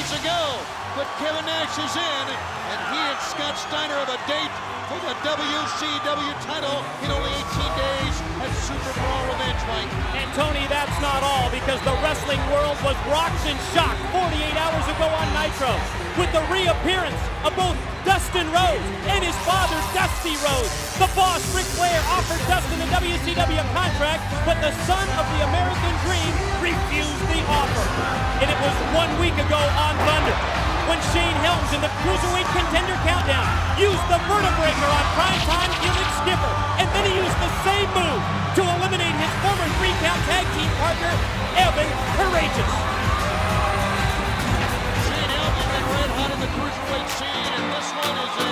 days ago. But Kevin Nash is in, and he and Scott Steiner have a date for the WCW title in only 18 days at Super Brawl Revenge, Mike. And Tony, that's not all, because the wrestling world was rocked in shock 48 hours ago on Nitro with the reappearance of both Dustin Rhodes and his father, Dusty Rhodes. The boss, Ric Flair, offered Dustin a WCW contract, but the son of the American Dream refused the offer. And it was 1 week ago on Thunder when Shane Helms in the Cruiserweight Contender Countdown used the Vertebreaker on primetime Elix Skipper, and then he used the same move to eliminate his former 3-count tag team partner, Evan Courageous. Shane Helms has been red hot in the Cruiserweight scene, and this one is a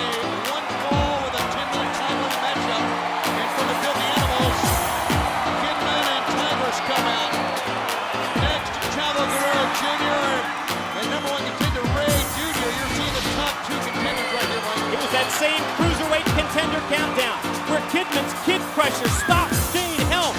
one-fall with a 10-minute time limit matchup. And for the Filthy Animals, Kidman and Tigress come out. Next, Chavo Guerrero Jr. and number one contender Ray Jr. You're seeing the top two contenders right here, Mike. It was that same Cruiserweight Contender Countdown where Kidman's Kid Crusher stopped Shane Helms,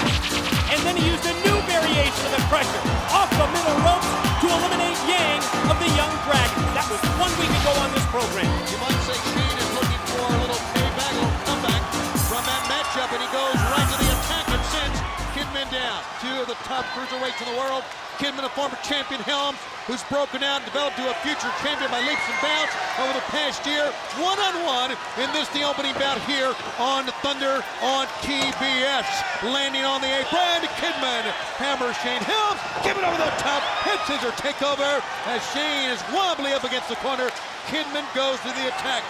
and then he used a new variation of the Crusher off the middle ropes to eliminate Yang of the Young Dragons. That was 1 week ago on this program. You might say Shane is looking for a little payback, a little comeback from that matchup, and he goes right to the attack and sends Kidman down. Two of the top cruiserweights in the world. Kidman, a former champion, Helms, who's broken out and developed to a future champion by leaps and bounds over the past year. One-on-one in this, the opening bout here on Thunder on TBS. Landing on the apron, Kidman hammers Shane Helms, give it over the top, head scissor takeover as Shane is wobbly up against the corner. Kidman goes to the attack.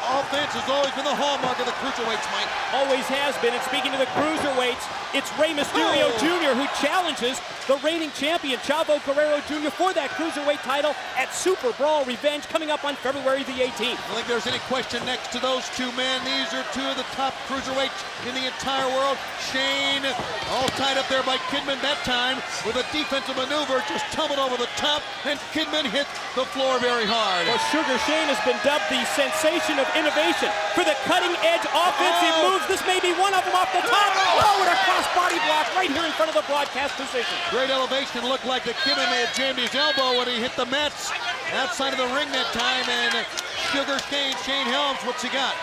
Offense has always been the hallmark of the cruiserweights, Mike. Always has been, and speaking of the cruiserweights, it's Rey Mysterio Jr. who challenges the reigning champion, Chavo Guerrero Jr. for that cruiserweight title at Super Brawl Revenge coming up on February the 18th. I don't think there's any question next to those two men. These are two of the top cruiserweights in the entire world. Shane, all tied up there by Kidman that time with a defensive maneuver, just tumbled over the top, and Kidman hit the floor very hard. Well, Sugar Shane has been dubbed the sensation of innovation for the cutting-edge offensive moves. This may be one of them off the top. Oh, and a cross-body block right here in front of the broadcast position. Great elevation. Looked like the Kidman may have jammed his elbow when he hit the mats outside of the ring that time. And Sugar Shane Helms, what's he got?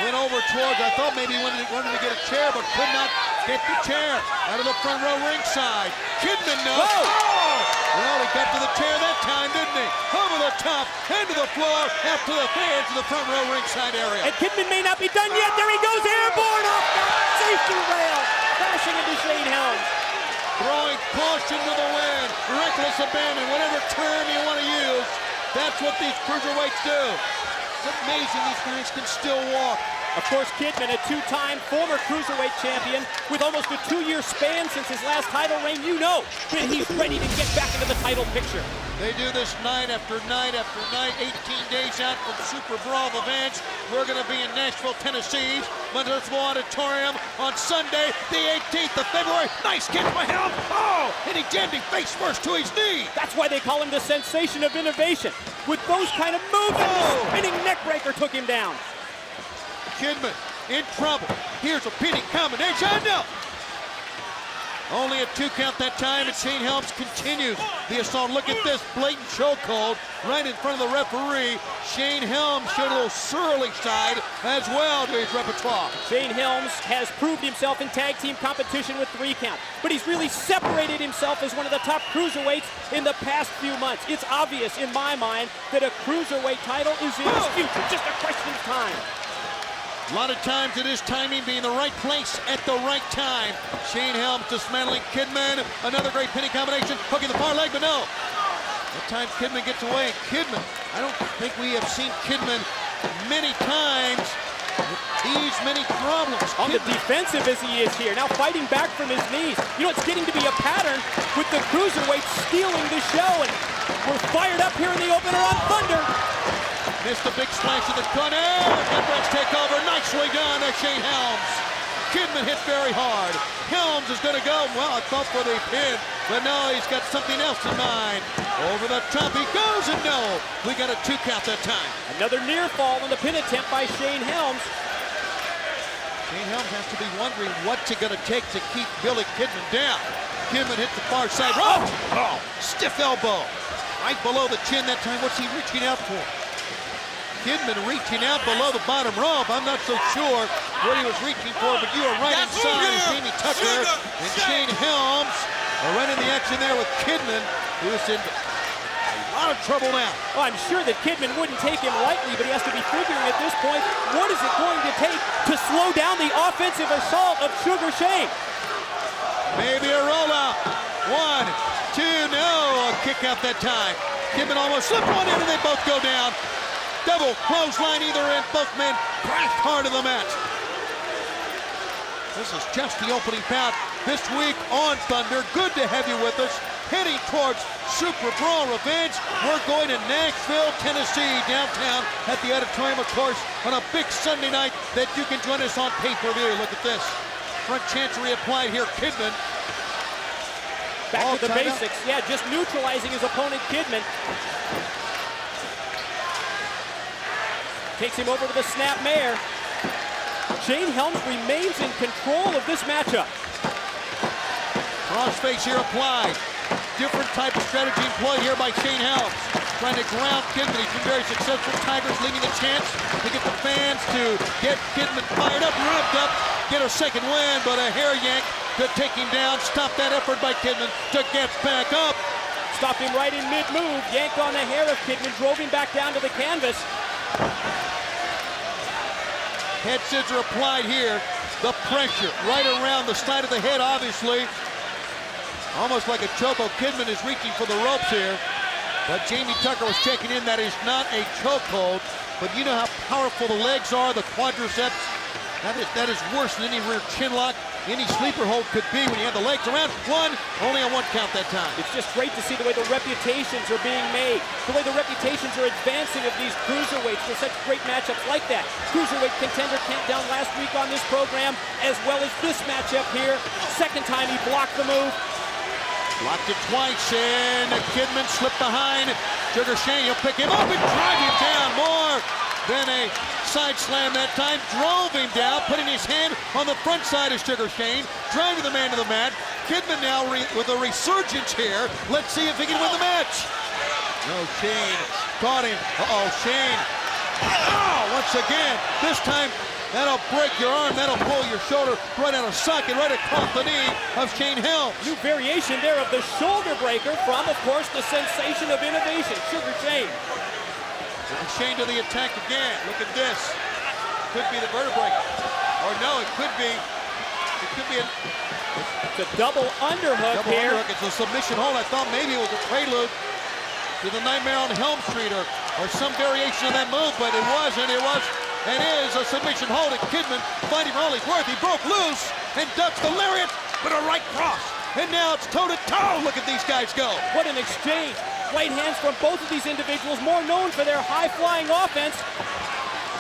Went over towards, I thought maybe he wanted to get a chair, but could not get the chair out of the front row ringside. Kidman knows. Oh! Well, he got to the chair that time, didn't he? Over the top, into the floor, out to the fans in the front row ringside area. And Kidman may not be done yet. There he goes, airborne off the safety rail, crashing into Shane Helms. Throwing caution to the wind, reckless abandon, whatever term you want to use. That's what these cruiserweights do. It's amazing these guys can still walk. Of course, Kidman, a two-time former cruiserweight champion with almost a 2-year span since his last title reign. You know that he's ready to get back into the title picture. They do this night after night after night, 18 days out from Super Brawl Revenge. We're going to be in Nashville, Tennessee, Municipal Auditorium on Sunday, the 18th of February. Nice kick by Helms. Oh, and he jammed him face first to his knee. That's why they call him the sensation of innovation. With those kind of moves, the spinning neckbreaker took him down. Kidman in trouble. Here's a pinning combination. No! Only a 2 count that time, and Shane Helms continues the assault. Look at this blatant chokehold right in front of the referee. Shane Helms showed a little surly side as well to his repertoire. Shane Helms has proved himself in tag team competition with 3 count, but he's really separated himself as one of the top cruiserweights in the past few months. It's obvious in my mind that a cruiserweight title is in his future, just a question of time. A lot of times it is timing, being in the right place at the right time. Shane Helms dismantling Kidman. Another great pinning combination, hooking the far leg, but no. At times Kidman gets away. Kidman, I don't think we have seen Kidman many times with these many problems. On the defensive as he is here, now fighting back from his knees. You know, it's getting to be a pattern with the cruiserweights stealing the show, and we're fired up here in the opener on Thunder. Missed a big splash in the corner. Empress takeover. Nicely done by Shane Helms. Kidman hit very hard. Helms is going to go. Well, I thought for the pin, but no, he's got something else in mind. Over the top he goes, and no, we got a 2 count that time. Another near fall on the pin attempt by Shane Helms. Shane Helms has to be wondering what's it going to take to keep Billy Kidman down. Kidman hit the far side. Oh! Stiff elbow. Right below the chin that time. What's he reaching out for? Kidman reaching out below the bottom rope. I'm not so sure what he was reaching for, but you are right inside. And Jamie Tucker and Shane Helms are right in the action there with Kidman, who's in a lot of trouble now. Oh, I'm sure that Kidman wouldn't take him lightly, but he has to be figuring at this point, what is it going to take to slow down the offensive assault of Sugar Shane? Maybe a roll-up. 1, 2, no. A kick out that time. Kidman almost slipped one in, and they both go down. Double clothesline either end. Both men crashed hard to the mat. This is just the opening bout this week on Thunder. Good to have you with us. Heading towards Super Brawl Revenge. We're going to Nashville, Tennessee, downtown at the Auditorium, of course, on a big Sunday night that you can join us on pay-per-view. Look at this. Front chancery applied here. Kidman. Back to the basics. Yeah, just neutralizing his opponent, Kidman. Takes him over to the snapmare. Shane Helms remains in control of this matchup. Crossface here applied. Different type of strategy employed here by Shane Helms. Trying to ground Kidman. He's been very successful. Tigers leaving the chance to get the fans to get Kidman fired up, revved up, get a second win, but a hair yank to take him down. Stop that effort by Kidman to get back up. Stopped him right in mid-move. Yanked on the hair of Kidman, drove him back down to the canvas. Head scissor applied here. The pressure right around the side of the head, obviously. Almost like a chokehold. Kidman is reaching for the ropes here. But Jamie Tucker was checking in. That is not a chokehold. But you know how powerful the legs are, the quadriceps. That is worse than any rear chin lock, any sleeper hold could be when you have the legs around. One, only a 1 count that time. It's just great to see the way the reputations are being made, the way the reputations are advancing of these cruiserweights for such great matchups like that. Cruiserweight Contender Countdown last week on this program, as well as this matchup here. Second time he blocked the move. Blocked it twice, and Kidman slipped behind. Sugar Shane, he'll pick him up and drive him down. More than a side slam that time. Drove him down, putting his hand on the front side of Sugar Shane, driving the man to the mat. Kidman now with a resurgence here. Let's see if he can win the match. No, Shane caught him. Uh-oh, Shane. Oh, once again, this time that'll break your arm, that'll pull your shoulder right out of socket, right across the knee of Shane Helms. New variation there of the shoulder breaker from, of course, the sensation of innovation, Sugar Shane. Shane to the attack again. Look at this. Could be the vertebrae. Or no, it could be It's a double underhook here. Underhook. It's a submission hold. I thought maybe it was a prelude to the Nightmare on Helm Street or some variation of that move, but it wasn't. It was and is a submission hold. And Kidman fighting for all he's worth. He broke loose and ducks the lariat with a right cross. And now it's toe-to-toe. Look at these guys go. What an exchange. Right hands from both of these individuals, more known for their high-flying offense.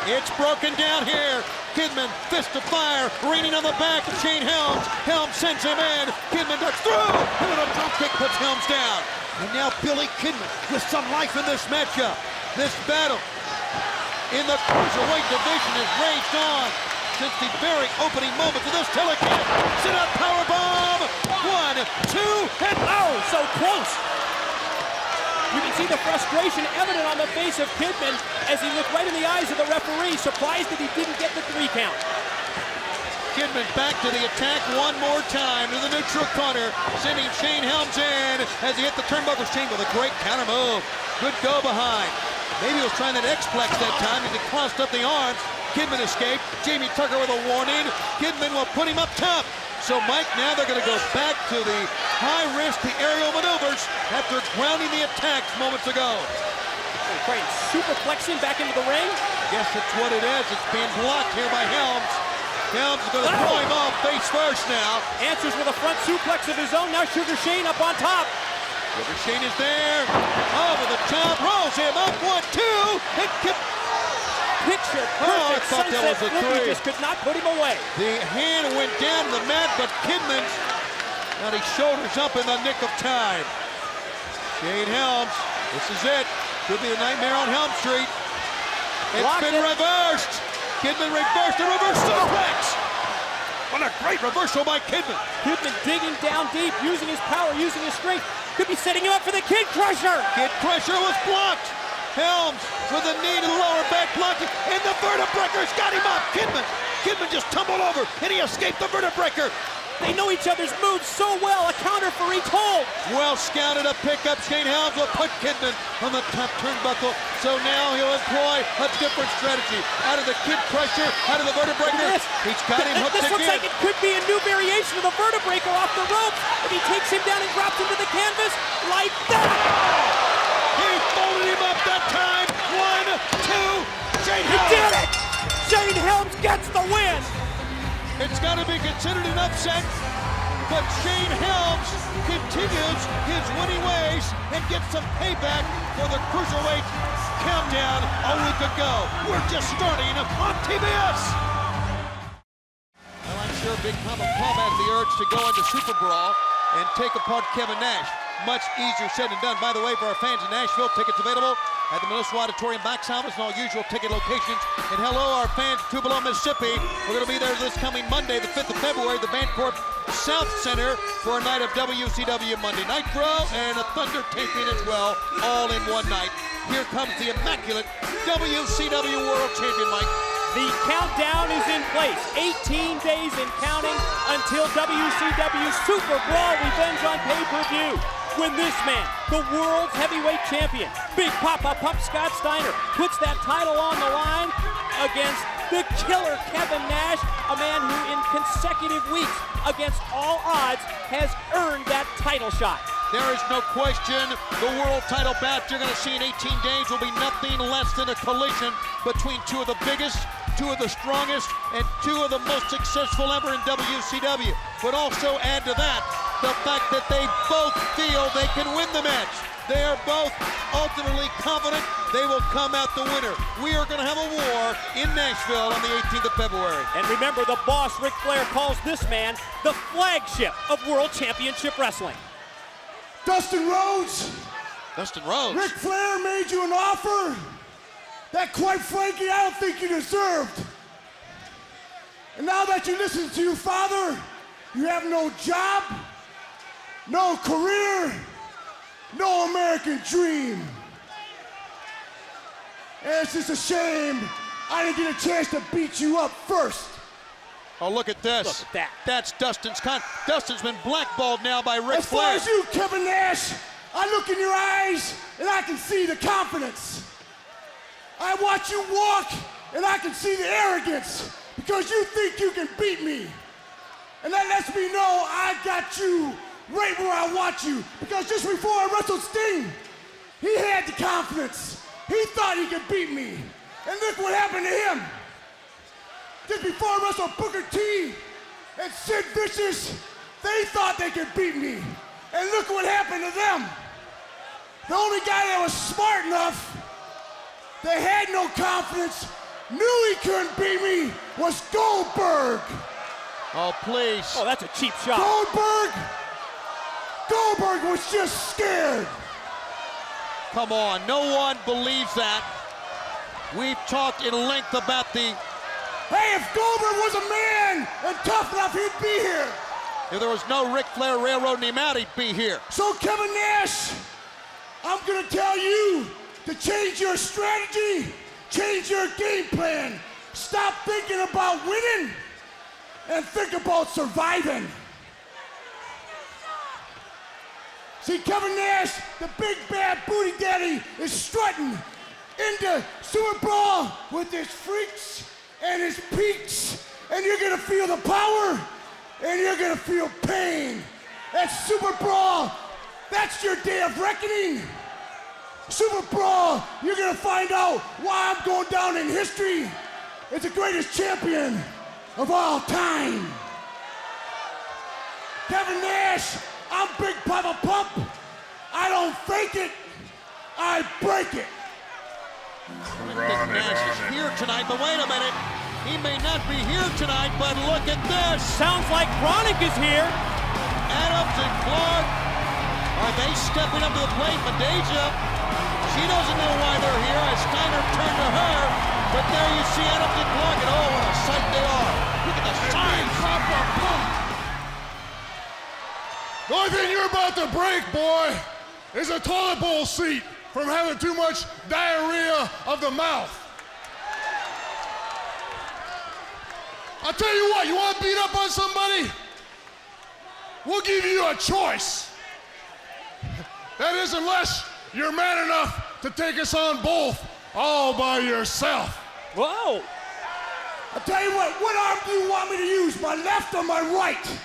It's broken down here. Kidman, fist of fire, raining on the back of Shane Helms. Helms sends him in. Kidman ducks through. And with a drop kick puts Helms down. And now Billy Kidman with some life in this matchup. This battle in the cruiserweight division has raged on since the very opening moments of this telecast. Sit up powerbomb. 1, 2, and oh, so close. You can see the frustration evident on the face of Kidman as he looked right in the eyes of the referee, surprised that he didn't get the 3 count. Kidman back to the attack one more time to the neutral corner, sending Shane Helms in as he hit the turnbuckle. Shane with a great counter move. Good go behind. Maybe he was trying that X-Plex that time as he crossed up the arms. Kidman escaped. Jamie Tucker with a warning. Kidman will put him up top. So, Mike, now they're going to go back to the high-risk, the aerial maneuvers after grounding the attacks moments ago. Crane superplexing back into the ring. Yes, that's what it is. It's being blocked here by Helms. Helms is going to throw him off face first now. Answers with a front suplex of his own. Now Sugar Shane up on top. Sugar Shane is there. Over the top. Rolls him up. 1, 2. And Picture perfect sunset flip. He just could not put him away. The hand went down to the mat, but Kidman got his shoulders up in the nick of time. Shane Helms, this is it. Could be the Nightmare on Helm Street. It's been reversed. Kidman reversed the reverse suplex. What a great reversal by Kidman. Kidman digging down deep, using his power, using his strength. Could be setting him up for the Kid Crusher. Kid Crusher was blocked. Helms with a knee to the lower back blocked, and the vertebreaker's got him up. Kidman just tumbled over, and he escaped the vertebreaker. They know each other's moves so well, a counter for each hold. Well scouted a pickup. Shane Helms will put Kidman on the top turnbuckle. So now he'll employ a different strategy. Out of the Kid Crusher, out of the vertebreaker. He's got him hooked This looks again. like it could be a new variation of the vertebreaker off the ropes. If he takes him down and drops him to the canvas like that. He folded him up that time. 1, 2, Shane He Helms. did it! Shane Helms gets the win. It's got to be considered an upset, but Shane Helms continues his winning ways and gets some payback for the Cruiserweight countdown a week ago. We're just starting on TBS. Well, I'm sure Big Papa Pump has the urge to go into Super Brawl and take apart Kevin Nash. Much easier said than done. By the way, for our fans in Nashville, tickets available at the Municipal Auditorium box office and all usual ticket locations. And hello, our fans in Tupelo, Mississippi. We're going to be there this coming Monday, the 5th of February, the Bancorp South Center for a night of WCW Monday Nitro and a Thunder taping as well, all in one night. Here comes the immaculate WCW World Champion, Mike. The countdown is in place. 18 days and counting until WCW Super Brawl Revenge on pay-per-view. When this man, the world's heavyweight champion, Big Papa Pump Scott Steiner, puts that title on the line against the killer Kevin Nash, a man who in consecutive weeks, against all odds, has earned that title shot. There is no question the world title bout you're going to see in 18 days will be nothing less than a collision between two of the biggest, two of the strongest, and two of the most successful ever in WCW. But also add to that the fact that they both feel they can win the match. They are both ultimately confident they will come out the winner. We are going to have a war in Nashville on the 18th of February. And remember, the boss, Ric Flair, calls this man the flagship of World Championship Wrestling. Dustin Rhodes, Dustin Rhodes. Ric Flair made you an offer that, quite frankly, I don't think you deserved. And now that you listen to your father, you have no job, no career, no American dream. And it's just a shame I didn't get a chance to beat you up first. Oh, look at this. Look at that. That's Dustin's Dustin's been blackballed now by Ric As far Flair. as you, Kevin Nash, I look in your eyes and I can see the confidence. I watch you walk and I can see the arrogance because you think you can beat me. And that lets me know I got you right where I want you, because just before I wrestled Sting, he had the confidence. He thought he could beat me. And look what happened to him. Just before I wrestled Booker T and Sid Vicious, they thought they could beat me. And look what happened to them. The only guy that was smart enough, that had no confidence, knew he couldn't beat me, was Goldberg. Oh, please. Oh, that's a cheap shot. Goldberg was just scared. Come on, no one believes that. We've talked in length about the... Hey, if Goldberg was a man and tough enough, he'd be here. If there was no Ric Flair railroading him out, he'd be here. So, Kevin Nash, I'm gonna tell you to change your strategy, change your game plan. Stop thinking about winning and think about surviving. See, Kevin Nash, the big bad booty daddy, is strutting into Super Brawl with his freaks and his peaks, and you're gonna feel the power and you're gonna feel pain. That's Super Brawl. That's your day of reckoning. Super Brawl, you're gonna find out why I'm going down in history as the greatest champion of all time. Kevin Nash, I'm Big Papa Pump. I don't fake it, I break it. Nash is here tonight, but wait a minute. He may not be here tonight, but look at this. Sounds like Chronic is here. Adams and Clark, are they stepping up to the plate? Madeja, she doesn't know why they're here as Steiner turned to her, but there you see Adams and Clark, and oh, what a sight they are. Look at the size. about to break, boy, is a toilet bowl seat from having too much diarrhea of the mouth. I'll tell you what, you want to beat up on somebody? We'll give you a choice. That is, unless you're man enough to take us on both all by yourself. Whoa! I'll tell you what arm do you want me to use, my left or my right?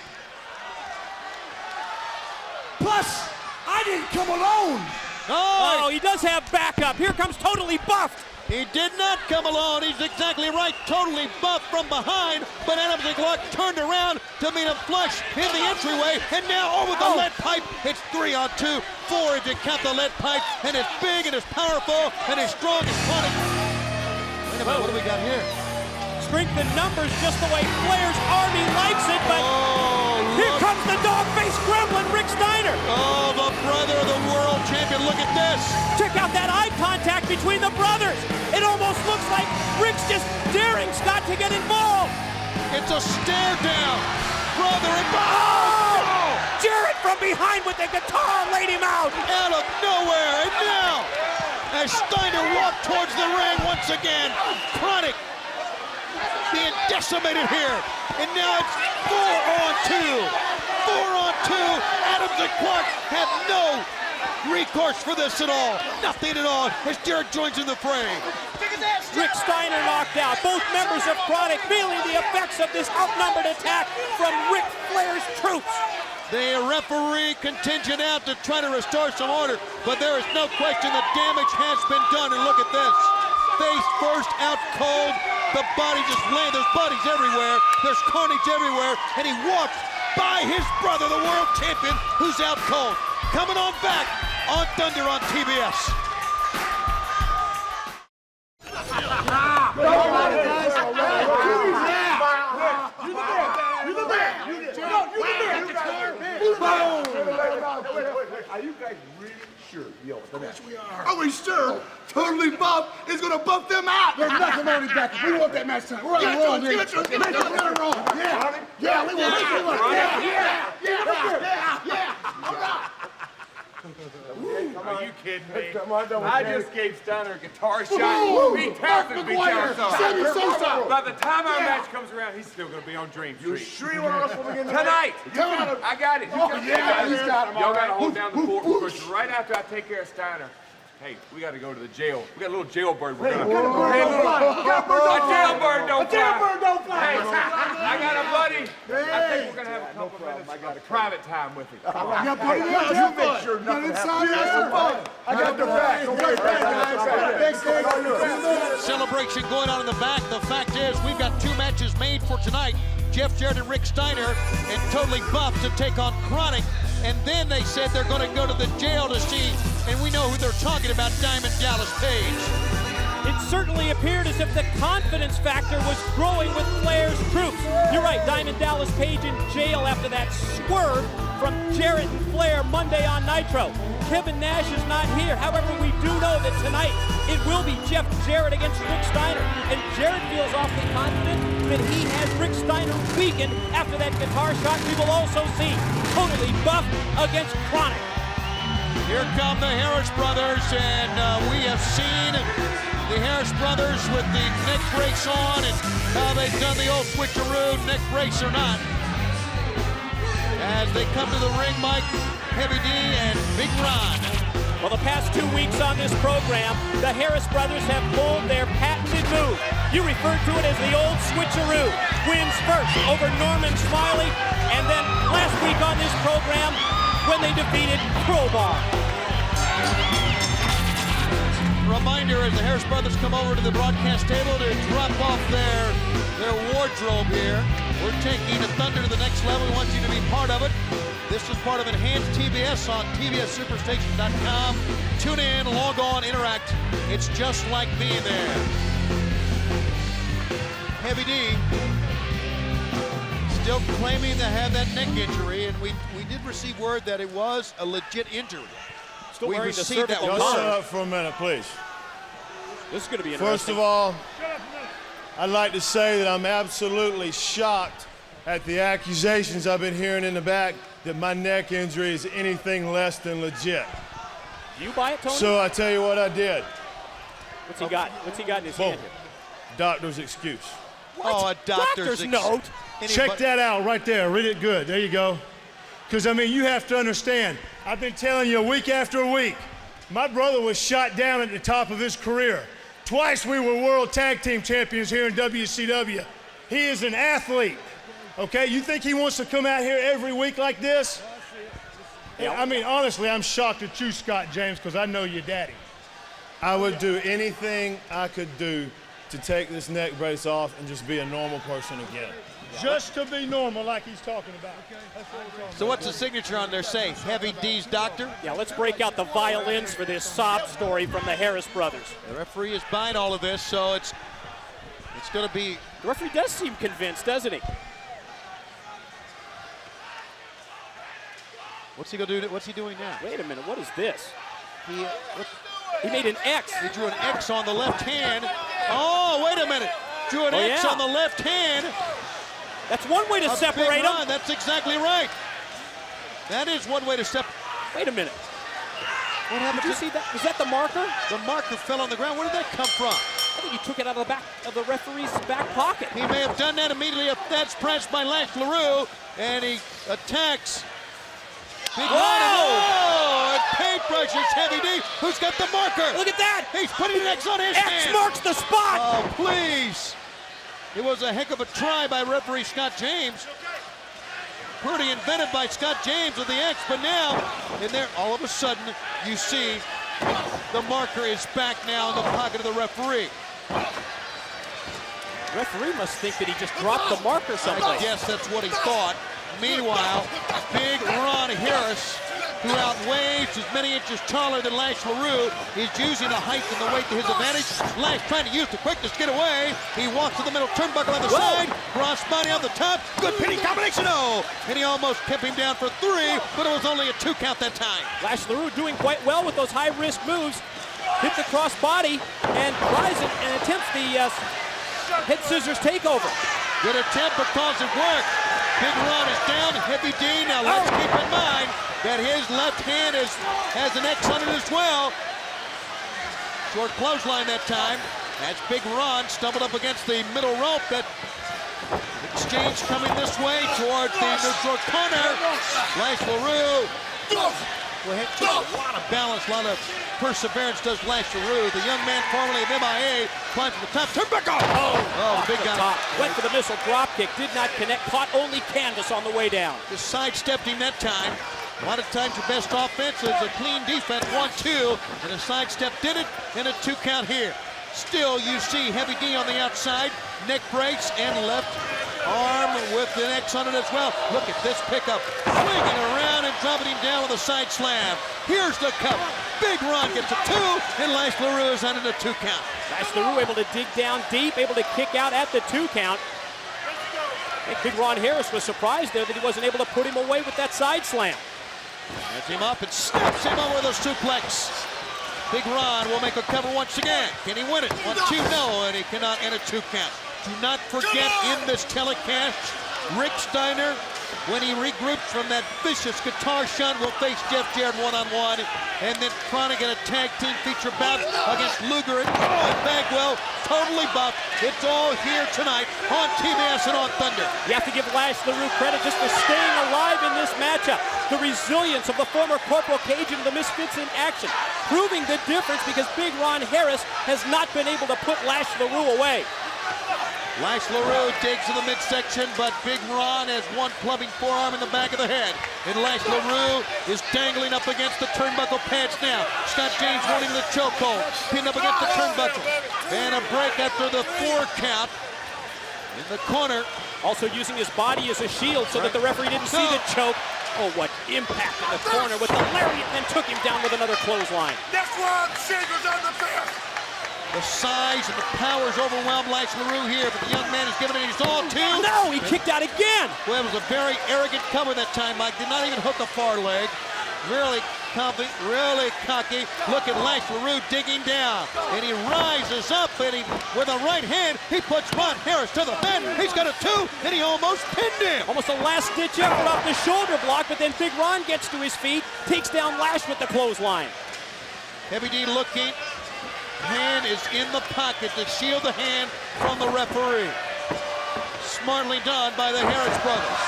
Plus, I didn't come alone. Oh, he does have backup. Here comes Totally Buffed. He did not come alone. He's exactly right. Totally buffed from behind. But Adam Clark turned around to meet him flush in the entryway. And now over the lead pipe. It's 3 on 2. 4 if you count the lead pipe. And it's big and it's powerful and it's strong as Chronic. Wait a minute, what do we got here? Strength in numbers just the way Flair's army likes it, but here comes the dog-faced gremlin, Rick Steiner. Oh, the brother of the world champion. Look at this. Check out that eye contact between the brothers. It almost looks like Rick's just daring Scott to get involved. It's a stare down. Brother and Oh! Jarrett from behind with the guitar laid him out. out of nowhere. And now, as Steiner walked towards the ring once again, Chronic being decimated here. And now it's 4 on 2. 4 on 2. Adams and Clark have no recourse for this at all. Nothing at all as Jarrett joins in the fray. Rick Steiner knocked out. Both members of Chronic feeling the effects of this outnumbered attack from Ric Flair's troops. The referee contingent out to try to restore some order, but there is no question the damage has been done. And look at this. Face first, out cold. The body just laying. There's bodies everywhere. There's carnage everywhere. And he walks by his brother, the world champion, who's out cold. Coming on back on Thunder on TBS. Are you guys really sure? Yo, of course we are. Are we sure? Totally Buff is gonna buff them out. There's nothing on his back. We want that match tonight. We're on the roll, dude. We're on the roll. Yeah. Yeah, we want it. Yeah. All right. Are you kidding me? Come on, don't I just gave Steiner a guitar shot. Be talented, be talented. so. By the time our match comes around, he's still going to be on Dream Street. You sure you want to wrestle again Tonight. Tonight. I got it. Oh, yeah, he's got him. Y'all got to hold down the fort because right after I take care of Steiner, hey, we got to go to the jail. We got a little jailbird we're going to... A jailbird don't fly. Hey, I got a buddy. I think we're going to have a couple minutes of private time with him. You make sure nothing happens. I got the back. Celebration going on in the back. The fact is, we've got 2 matches made for tonight. Jeff Jarrett and Rick Steiner, and Totally Buffed to take on Chronic. And then they said they're going to go to the jail to see, and we know who they're talking about, Diamond Dallas Page. It certainly appeared as if the confidence factor was growing with Flair's troops. You're right, Diamond Dallas Page in jail after that swerve from Jarrett and Flair Monday on Nitro. Kevin Nash is not here. However, we do know that tonight it will be Jeff Jarrett against Rick Steiner. And Jarrett feels awfully confident that he has Rick Steiner weakened after that guitar shot. We will also see Totally Buffed against Chronic. Here come the Harris brothers, and we have seen the Harris brothers with the neck brace on and how they've done the old switcheroo, neck brace or not. As they come to the ring, Mike, Heavy D, and Big Ron. Well, the past 2 weeks on this program, the Harris brothers have pulled their patented move. You referred to it as the old switcheroo. Wins first over Norman Smiley, and then last week on this program, when they defeated Crowbar. Reminder, as the Harris brothers come over to the broadcast table to drop off their wardrobe here. We're taking the Thunder to the next level. We want you to be part of it. This is part of Enhanced TBS on TBSSuperstation.com. Tune in, log on, interact. It's just like being there. Heavy D still claiming to have that neck injury, and we did receive word that it was a legit injury. Still We wearing the received that cervical one. Shut up for a minute, please. This is going to be interesting. First of all, I'd like to say that I'm absolutely shocked at the accusations I've been hearing in the back that my neck injury is anything less than legit. Do you buy it, Tony? So I tell you what I did. What's he got? What's he got in his Boom. hand here? Doctor's excuse. Oh, a doctor's note. Check that out right there. Read it good. There you go. Because, I mean, you have to understand, I've been telling you week after week, my brother was shot down at the top of his career. Twice we were world tag team champions here in WCW. He is an athlete, okay? You think he wants to come out here every week like this? I mean, honestly, I'm shocked at you, Scott James, because I know your daddy. I would do anything I could do to take this neck brace off and just be a normal person again. Just to be normal like he's talking about. So what's the signature on there say? Heavy D's doctor? Yeah, let's break out the violins for this sob story from the Harris brothers. The referee is buying all of this, so it's going to be... The referee does seem convinced, doesn't he? What's he going to do? What's he doing now? Wait a minute, what is this? He He made an X. He drew an X on the left hand. Oh, wait a minute. Drew an X on the left hand. That's one way to separate them. That's exactly right. That is one way to separate. Wait a minute. What happened? Did you see that? Was that the marker? The marker fell on the ground. Where did that come from? I think he took it out of the back of the referee's back pocket. He may have done that immediately. That's pressed by Lash LaRue, and he attacks. Big Whoa! And paintbrushes Heavy D, who's got the marker. Look at that! He's putting an X on his hand. X marks the spot! Oh, please. It was a heck of a try by referee Scott James. Pretty inventive by Scott James with the X, but now, and there, all of a sudden, you see the marker is back now in the pocket of the referee. Referee must think that he just dropped the marker someplace. I guess that's what he thought. Meanwhile, Big Ron Harris, who outweighs as many inches taller than Lash LaRue, is using the height and the weight to his advantage. Lash trying to use the quickness to get away. He walks to the middle turnbuckle on the side. Crossbody on the top. Good pinning combination. Oh! And he almost kept him down for 3, but it was only a 2 count that time. Lash LaRue doing quite well with those high-risk moves. Hit the crossbody and tries it and attempts the head scissors takeover. Good attempt because it worked. Big Ron is down. Heavy D. Now let's keep in mind that his left hand has an X on it as well. Short clothesline that time. As Big Ron stumbled up against the middle rope. That exchange coming this way towards the neutral corner. Lash LaRue. A lot of balance, a lot of perseverance does Lash LaRue. The young man formerly of MIA climbs to the top. Turnbuckle! Oh, big guy. Top. Went for the missile drop kick, did not connect, caught only canvas on the way down. Just sidestepped him that time. A lot of times your best offense is a clean defense, 1-2, and a sidestep did it, and a 2 count here. Still, you see Heavy D on the outside, neck brace, and left arm with an X on it as well. Look at this pickup, swinging around and dropping him down with a side slam. Here's the cover. Big Ron gets a 2, and Lash LaRue is under the 2 count. Lash LaRue able to dig down deep, able to kick out at the 2 count. I think Big Ron Harris was surprised there that he wasn't able to put him away with that side slam. Gets him up and snaps him over the suplex. Big Ron will make a cover once again. Can he win it? 1-2, no, and he cannot enter 2 count. Do not forget in this telecast, Rick Steiner, when he regroups from that vicious guitar shunt, will face Jeff Jarrett one-on-one, and then Chronic in a tag team feature bout against Luger and Bagwell. Totally buffed. It's all here tonight on TBS and on Thunder. You have to give Lash LaRue credit just for staying alive in this matchup. The resilience of the former Corporal Cajun and the Misfits in action, proving the difference because Big Ron Harris has not been able to put Lash LaRue away. Lash LaRue digs to the midsection, but Big Ron has one clubbing forearm in the back of the head. And Lash LaRue is dangling up against the turnbuckle pads now. Scott James wanting the chokehold, pinned up against the turnbuckle. And a break after the 4 count in the corner. Also using his body as a shield so that the referee didn't see the choke. Oh, what impact in the corner with the lariat, and then took him down with another clothesline. That's why Shaker's on the best. The size and the powers overwhelmed Lash LaRue here, but the young man is giving it his all too. No, he kicked out again. Well, it was a very arrogant cover that time, Mike. Did not even hook a far leg. Really confident, really cocky. Look at Lash LaRue digging down. And he rises up, and with a right hand, he puts Ron Harris to the mat. He's got a 2, and he almost pinned him. Almost a last-ditch effort off the shoulder block, but then Big Ron gets to his feet, takes down Lash with the clothesline. Heavy D looking. Hand is in the pocket to shield the hand from the referee. Smartly done by the Harris brothers.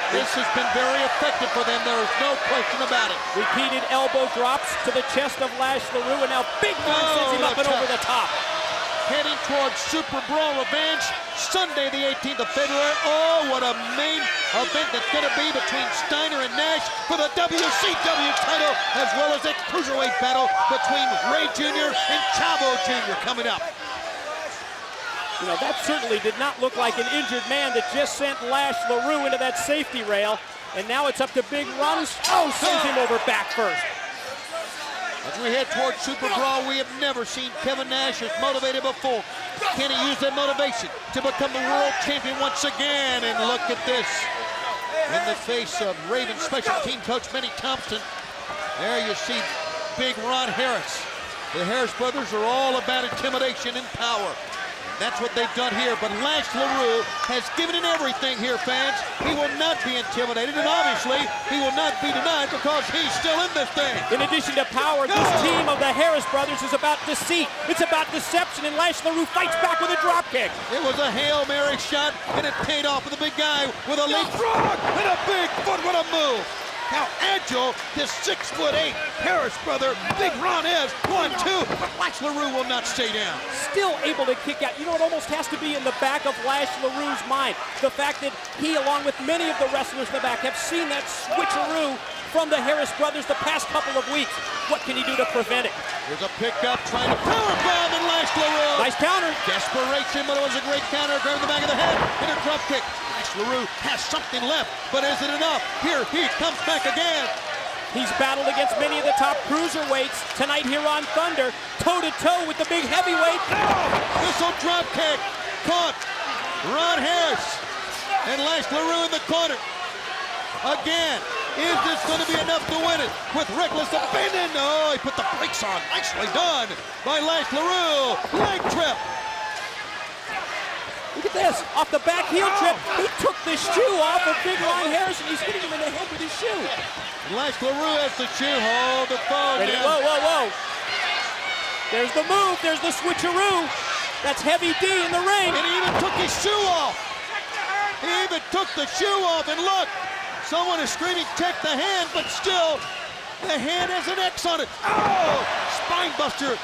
This has been very effective for them. There is no question about it. Repeated elbow drops to the chest of Lash LaRue, and now Big Ron sends him up and over the top. Heading towards Super Brawl Revenge, Sunday the 18th of February. Oh, what a main event that's going to be between Steiner and Nash for the WCW title, as well as a cruiserweight battle between Ray Jr. and Chavo Jr. coming up. You know, that certainly did not look like an injured man that just sent Lash LaRue into that safety rail. And now it's up to Big Ron. Oh, sends him over back first. As we head towards Super Brawl, we have never seen Kevin Nash as motivated before. Can he use that motivation to become the world champion once again? And look at this. In the face of Ravens special team coach Benny Thompson, there you see Big Ron Harris. The Harris brothers are all about intimidation and power. That's what they've done here, but Lash LaRue has given it everything here, fans. He will not be intimidated, and obviously, he will not be denied because he's still in this thing. In addition to power, this team of the Harris brothers is about deceit. It's about deception, and Lash LaRue fights back with a drop kick. It was a Hail Mary shot, and it paid off with a big guy with a leapfrog and a big foot with a move. How agile this 6'8" Harris brother, Big Ron is. 1-2, but Lash LaRue will not stay down. Still able to kick out. You know, it almost has to be in the back of Lash LaRue's mind. The fact that he, along with many of the wrestlers in the back, have seen that switcheroo from the Harris brothers the past couple of weeks. What can he do to prevent it? There's a pickup trying to powerbomb and Lash LaRue. Nice counter. Desperation, but it was a great counter. Grab the back of the head and a drop kick. Lash LaRue has something left, but is it enough? Here he comes back again. He's battled against many of the top cruiserweights tonight here on Thunder, toe-to-toe with the big heavyweight. Missile drop kick, caught. Ron Harris and Lash LaRue in the corner. Again, is this going to be enough to win it? With reckless abandon. Oh, he put the brakes on. Nicely done by Lash LaRue. Leg trip. Look at this, off the back heel trip, he took the shoe off of Big Ron Harris, and he's hitting him in the head with his shoe. Lash LaRue has the shoe. Hold the phone. Ready? Whoa, whoa, whoa. There's the move, there's the switcheroo. That's Heavy D in the ring. And he even took his shoe off. He even took the shoe off, and look, someone is screaming, check the hand, but still, the hand has an X on it. Oh, spine buster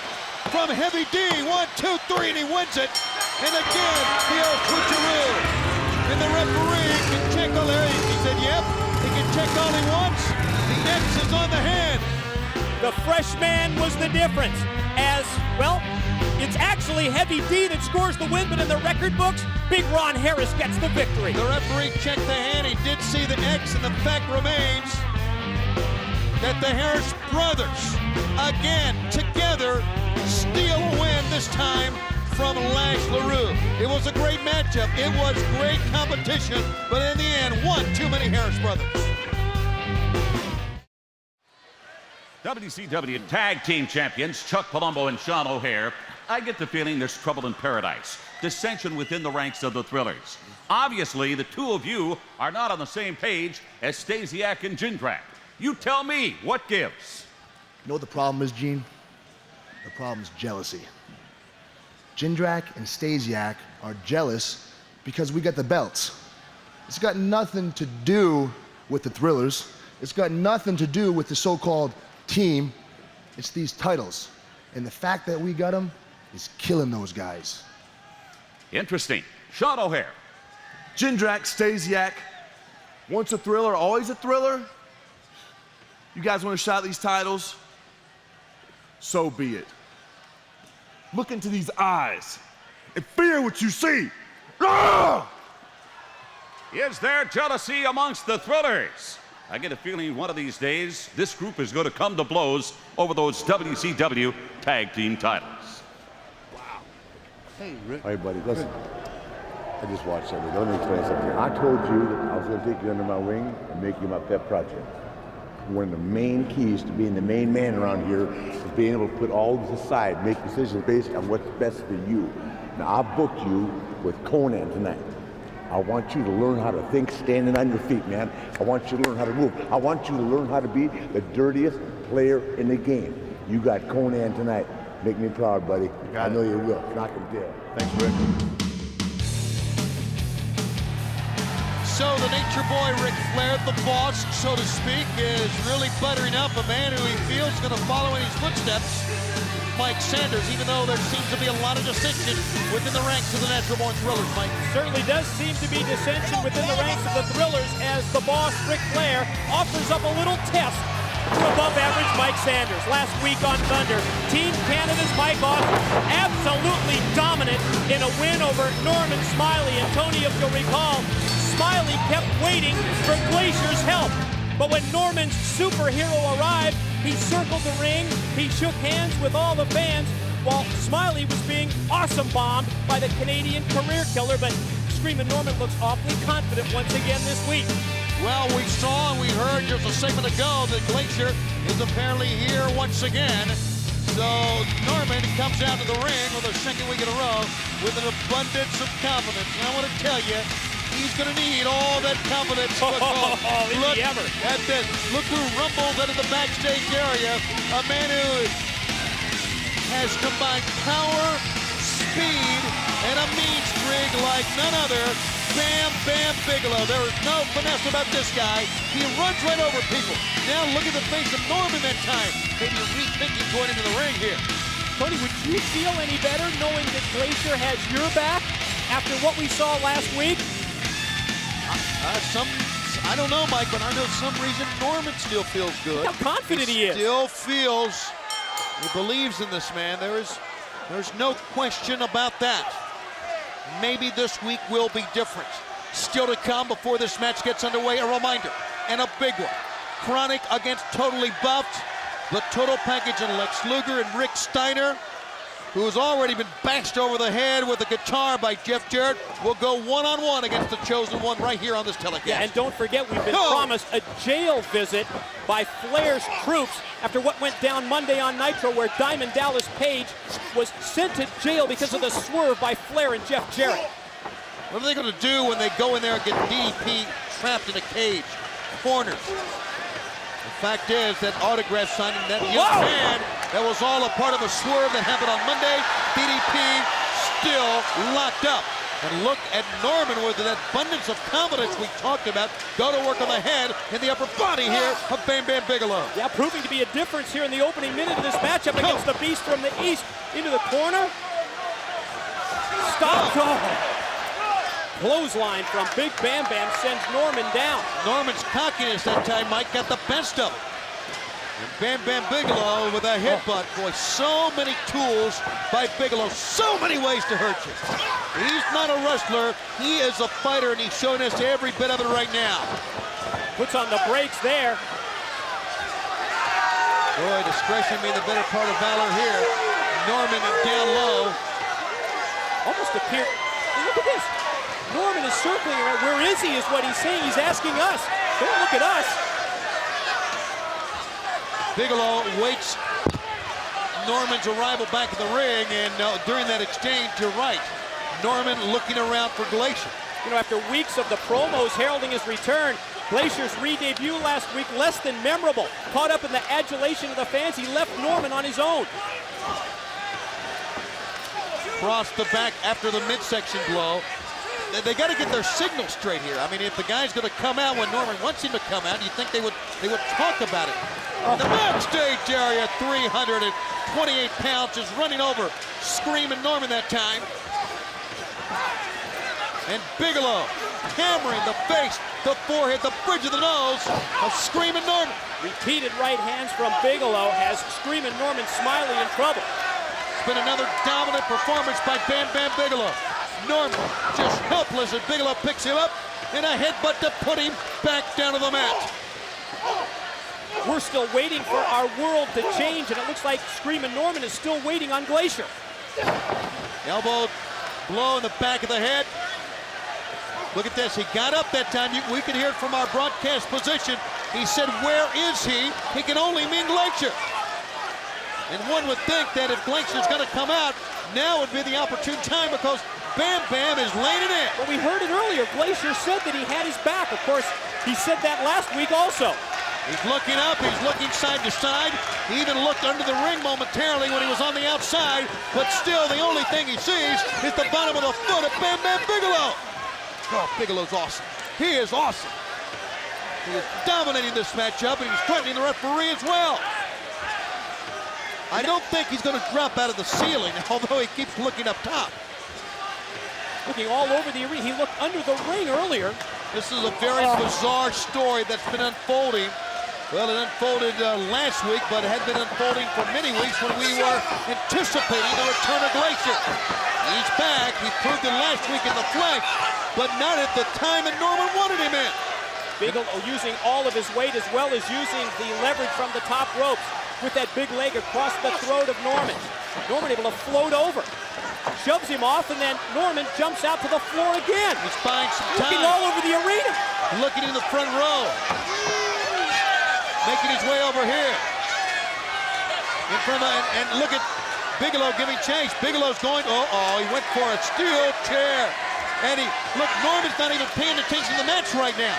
from Heavy D. 1, 2, 3, and he wins it. And again, the old switcheroo. And the referee can check all there. He said, yep, he can check all he wants. The X is on the hand. The freshman was the difference. As, well, it's actually Heavy D that scores the win, but in the record books, Big Ron Harris gets the victory. The referee checked the hand. He did see the X, and the fact remains that the Harris brothers, again, together, steal a win this time from Lash LaRue. It was a great matchup. It was great competition, but in the end, one too many Harris brothers. WCW Tag Team Champions Chuck Palumbo and Sean O'Haire. I get the feeling there's trouble in paradise. Dissension within the ranks of the Thrillers. Obviously, the two of you are not on the same page as Stasiak and Jindrak. You tell me, what gives? You know what the problem is, Gene? The problem is jealousy. Jindrak and Stasiak are jealous because we got the belts. It's got nothing to do with the Thrillers. It's got nothing to do with the so-called team. It's these titles. And the fact that we got them is killing those guys. Interesting. Sean O'Haire. Jindrak, Stasiak, once a Thriller, always a Thriller. You guys want to shot these titles? So be it. Look into these eyes and fear what you see. Ah! Is there jealousy amongst the Thrillers? I get a feeling one of these days, this group is going to come to blows over those WCW Tag Team titles. Hey, buddy, listen. I just watched something. Let me explain something. I told you that I was going to take you under my wing and make you my pet project. one of the main keys to being the main man around here is being able to put all this aside, make decisions based on what's best for you. Now, I booked you with Conan tonight. I want you to learn how to think standing on your feet, man. I want you to learn how to move. I want you to learn how to be the dirtiest player in the game. You got Conan tonight. Make me proud, buddy. I know you will. Knock him down. Thanks, Rick. So the nature boy, Ric Flair, the boss, so to speak, is really buttering up a man who he feels is going to follow in his footsteps, Mike Sanders, even though there seems to be a lot of dissension within the ranks of the Natural Born Thrillers, Mike. Certainly does seem to be dissension within the ranks of the Thrillers as the boss, Ric Flair, offers up a little test to above-average Mike Sanders. Last week on Thunder, Team Canada's Mike Awesome absolutely dominant in a win over Norman Smiley. And Tony, if you'll recall, Smiley kept waiting for Glacier's help. But when Norman's superhero arrived, he circled the ring, he shook hands with all the fans, while Smiley was being awesome bombed by the Canadian career killer. But Screamin' Norman looks awfully confident once again this week. Well, we saw and we heard just a segment ago that Glacier is apparently here once again. So Norman comes out to the ring for the second week in a row with an abundance of confidence. And I want to tell you, he's going to need all that confidence. Look at this. Look who rumbles out of the backstage area. A man who has combined power, speed, and a mean streak like none other. Bam Bam Bigelow. There is no finesse about this guy. He runs right over people. Now look at the face of Norman that time. Maybe rethinking going into the ring here. Tony, would you feel any better knowing that Glacier has your back after what we saw last week? I don't know, Mike, but I know some reason Norman still feels good. Look how confident he is. Still feels, he believes in this man. There's no question about that. Maybe this week will be different. Still to come before this match gets underway, a reminder, and a big one. Chronic against Totally Buffed. The total package in Lex Luger and Rick Steiner, who's already been bashed over the head with a guitar by Jeff Jarrett, will go one-on-one against the Chosen One right here on this telecast. Yeah, and don't forget, we've been promised a jail visit by Flair's troops after what went down Monday on Nitro, where Diamond Dallas Page was sent to jail because of the swerve by Flair and Jeff Jarrett. What are they going to do when they go in there and get DDP trapped in a cage? Corners. The fact is that autograph signing, that young man, that was all a part of a swerve that happened on Monday. DDP still locked up. And look at Norman with that abundance of confidence we talked about. Go to work on the head and the upper body here of Bam Bam Bigelow. Yeah, proving to be a difference here in the opening minute of this matchup against the Beast from the East. Into the corner. Stop. Clothesline from Big Bam Bam sends Norman down. Norman's cockiness that time, Mike, got the best of him. And Bam Bam Bigelow with a headbutt. Boy, so many tools by Bigelow. So many ways to hurt you. He's not a wrestler. He is a fighter, and he's showing us every bit of it right now. Puts on the brakes there. Boy, discretion being the better part of valor here. Norman down low. Almost appeared. Look at this. Norman is circling around. Where is he is what he's saying. He's asking us. Don't look at us. Bigelow waits Norman's arrival back in the ring, and during that exchange, you're right. Norman looking around for Glacier. You know, after weeks of the promos heralding his return, Glacier's re-debut last week less than memorable. Caught up in the adulation of the fans, he left Norman on his own. Cross the back after the midsection blow. They got to get their signal straight here. I mean, if the guy's going to come out when Norman wants him to come out, you'd think they would talk about it. The backstage area, 328 pounds, is running over Screamin' Norman that time. And Bigelow hammering the face, the forehead, the bridge of the nose of Screamin' Norman. Repeated right hands from Bigelow has Screamin' Norman Smiley in trouble. It's been another dominant performance by Bam Bam Bigelow. Norman just helpless as Bigelow picks him up and a headbutt to put him back down to the mat. We're still waiting for our world to change, and it looks like Screamin' Norman is still waiting on Glacier. Elbow blow in the back of the head. Look at this, he got up that time. We could hear it from our broadcast position. He said, where is he? He can only mean Glacier. And one would think that if Glacier's going to come out, now would be the opportune time because Bam Bam is laying it in. Well, we heard it earlier. Glacier said that he had his back. Of course, he said that last week also. He's looking up, he's looking side to side. He even looked under the ring momentarily when he was on the outside, but still the only thing he sees is the bottom of the foot of Bam Bam Bigelow. Oh, Bigelow's awesome. He is awesome. He is dominating this matchup, and he's threatening the referee as well. I don't think he's going to drop out of the ceiling, although he keeps looking up top. Looking all over the arena. He looked under the ring earlier. This is a very bizarre story that's been unfolding. Well, it unfolded last week, but it had been unfolding for many weeks when we were anticipating the return of Glacier. He's back. He proved it last week in the flesh, but not at the time that Norman wanted him in. Bigelow using all of his weight as well as using the leverage from the top ropes with that big leg across the throat of Norman. Norman able to float over. Shoves him off, and then Norman jumps out to the floor again. He's buying some time. Looking all over the arena. Looking in the front row. Making his way over here. In front of, and look at Bigelow giving chase. Bigelow's going, he went for a steel chair. And look, Norman's not even paying attention to the match right now.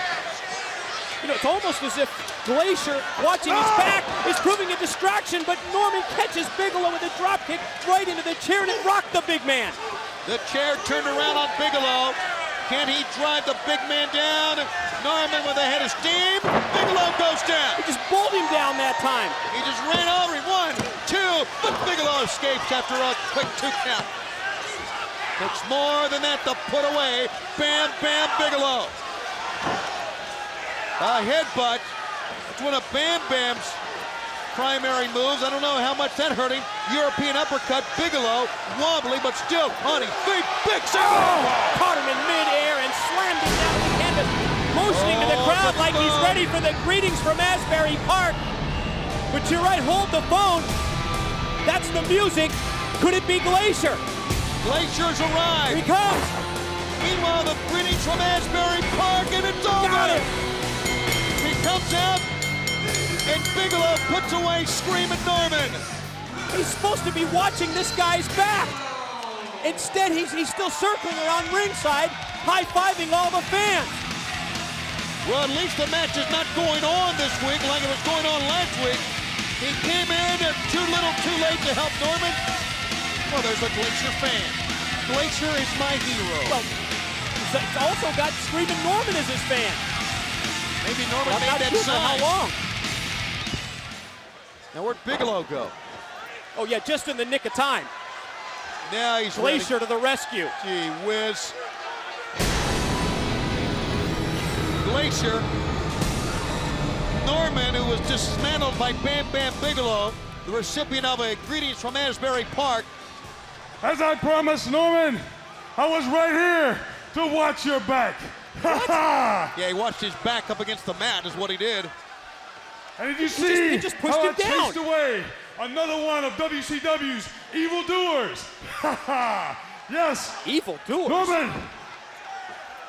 You know, it's almost as if Glacier, watching his back, is proving a distraction, but Norman catches Bigelow with a drop kick right into the chair, and it rocked the big man. The chair turned around on Bigelow. Can he drive the big man down? Norman with a head of steam. Bigelow goes down. He just bowled him down that time. He just ran over him. 1, 2, but Bigelow escapes after a quick 2 count. Takes more than that to put away Bam Bam Bigelow. A headbutt. It's one of Bam Bam's primary moves. I don't know how much that hurt him. European uppercut. Bigelow, wobbly, but still on his feet. Big single. Caught him in midair and slammed him down the canvas, motioning to the crowd like he's ready for the greetings from Asbury Park. But you're right, hold the phone. That's the music. Could it be Glacier? Glacier's arrived. Here he comes. Meanwhile, the greetings from Asbury Park, and it's over. Got it. He comes out, and Bigelow puts away Screaming Norman. He's supposed to be watching this guy's back. Instead, he's still circling around ringside, high-fiving all the fans. Well, at least the match is not going on this week like it was going on last week. He came in too little, too late to help Norman. Well, there's a Glacier fan. Glacier is my hero. Well, he's also got Screaming Norman as his fan. Maybe Norman I'm made not that sure for sign. how long. Now where'd Bigelow go? Oh yeah, just in the nick of time. Now he's Glacier to the rescue. Gee whiz. Glacier. Norman, who was dismantled by Bam Bam Bigelow, the recipient of a greetings from Asbury Park. As I promised, Norman, I was right here to watch your back. Yeah, he watched his back up against the mat is what he did. And did you see he just pushed how him I down. chased away another one of WCW's evildoers? Yes. Evil doers. Norman,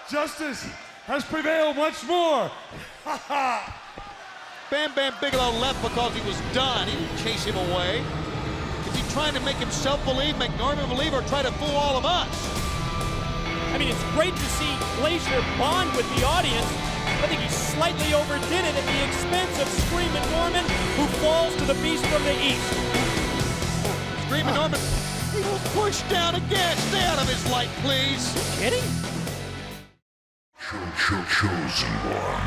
justice has prevailed once more. Bam Bam Bigelow left because he was done. He didn't chase him away. Is he trying to make himself believe, make Norman believe, or try to fool all of us? I mean, it's great to see Glacier bond with the audience. I think he slightly overdid it at the expense of Screaming Norman, who falls to the beast from the east. Screaming Norman, he will push down again. Stay out of his light, please. Kidding? Chosen one.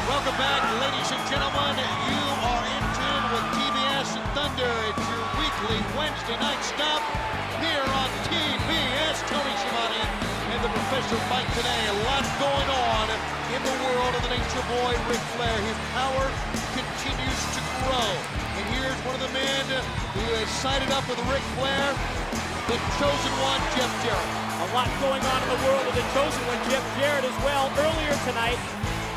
Welcome back, ladies and gentlemen. You are in tune with TBS and Thunder. It's your weekly Wednesday night stop here on TBS. Tony Schiavone and the Professor Mike today. A lot going on in the world of the Nature Boy, Ric Flair. His power continues to grow. And here's one of the men who has sided up with Ric Flair, the Chosen One, Jeff Jarrett. A lot going on in the world of the Chosen One, Jeff Jarrett, as well. Earlier tonight,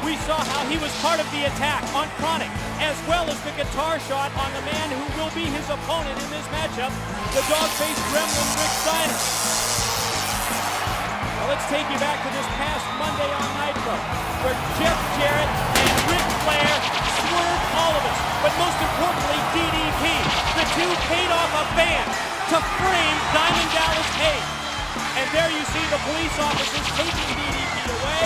we saw how he was part of the attack on Chronic, as well as the guitar shot on the man who will be his opponent in this matchup, the dog-faced gremlin Rick Steiner. Now let's take you back to this past Monday on Nitro, where Jeff Jarrett and Ric Flair swerved all of us, but most importantly, DDP. The two paid off a van to frame Diamond Dallas Page. And there you see the police officers taking DDP away,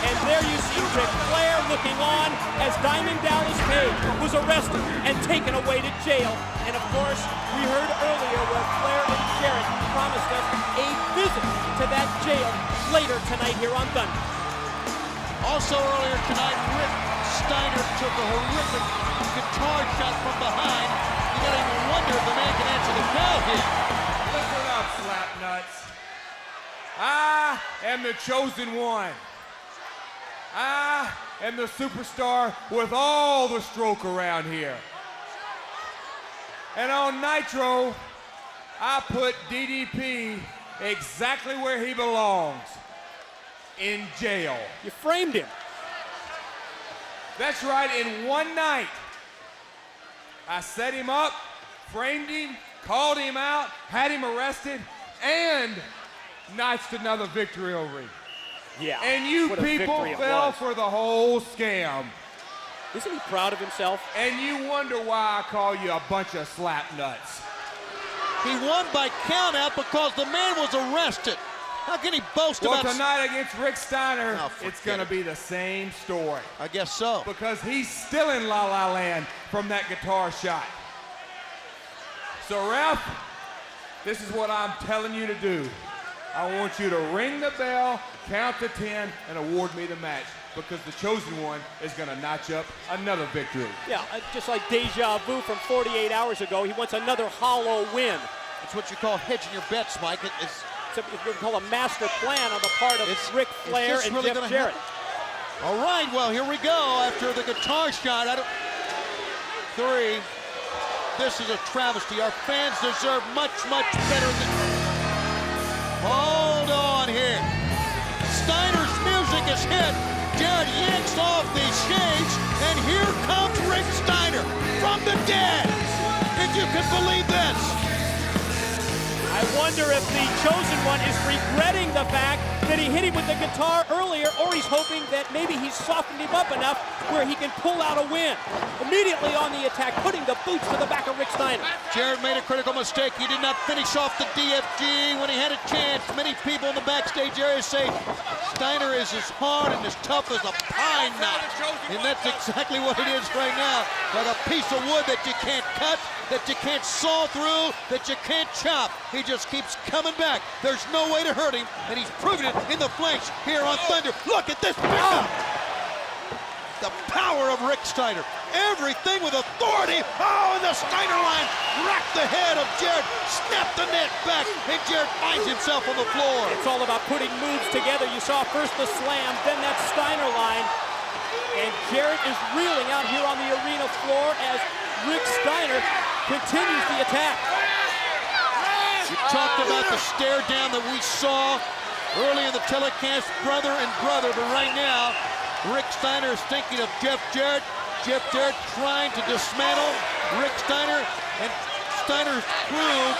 and there you see Ric Flair looking on as Diamond Dallas Page was arrested and taken away to jail. And of course, we heard earlier where Flair and Jarrett promised us a visit to that jail later tonight here on Thunder. Also earlier tonight, Rick Steiner took a horrific guitar shot from behind. You gotta even wonder if the man can answer the bell here. Listen up, slapnuts. I am the chosen one. I am the superstar with all the stroke around here. And on Nitro, I put DDP exactly where he belongs, in jail. You framed him. That's right, in one night. I set him up, framed him, called him out, had him arrested, and notched another victory over him. Yeah. And you what a people victory it fell was. for the whole scam. Isn't he proud of himself? And you wonder why I call you a bunch of slapnuts. He won by countout because the man was arrested. How can he boast Well, about... tonight against Rick Steiner, Oh, it's forget going to it. be the same story. I guess so. Because he's still in La La Land from that guitar shot. So, ref, this is what I'm telling you to do. I want you to ring the bell, count to 10, and award me the match. Because the chosen one is going to notch up another victory. Yeah, just like deja vu from 48 hours ago, he wants another hollow win. It's what you call hedging your bets, Mike. It's what we call a master plan on the part of Ric Flair and really Jeff Jarrett. All right, well, here we go. After the guitar shot, three. This is a travesty. Our fans deserve much, much better than... Hold on here. Steiner's music is hit. Jarrett yanks off the shades, and here comes Rick Steiner from the dead. If you can believe this. I wonder if the chosen one is regretting the fact that he hit him with the guitar earlier, or he's hoping that maybe he's softened him up enough where he can pull out a win. Immediately on the attack, putting the boots to the back of Rick Steiner. Jarrett made a critical mistake. He did not finish off the DFG when he had a chance. Many people in the backstage area say Steiner is as hard and as tough as a pine knot. And that's exactly what it is right now. Like a piece of wood that you can't cut, that you can't saw through, that you can't chop. He just keeps coming back. There's no way to hurt him, and he's proven it in the flank here on Thunder. Look at this pickup. The power of Rick Steiner. Everything with authority. Oh, and the Steiner line racked the head of Jarrett, snapped the net back, and Jarrett finds himself on the floor. It's all about putting moves together. You saw first the slam, then that Steiner line. And Jarrett is reeling out here on the arena floor as Rick Steiner continues the attack. You talked about the stare down that we saw early in the telecast, brother and brother, but right now, Rick Steiner is thinking of Jeff Jarrett. Jeff Jarrett trying to dismantle Rick Steiner, and Steiner proved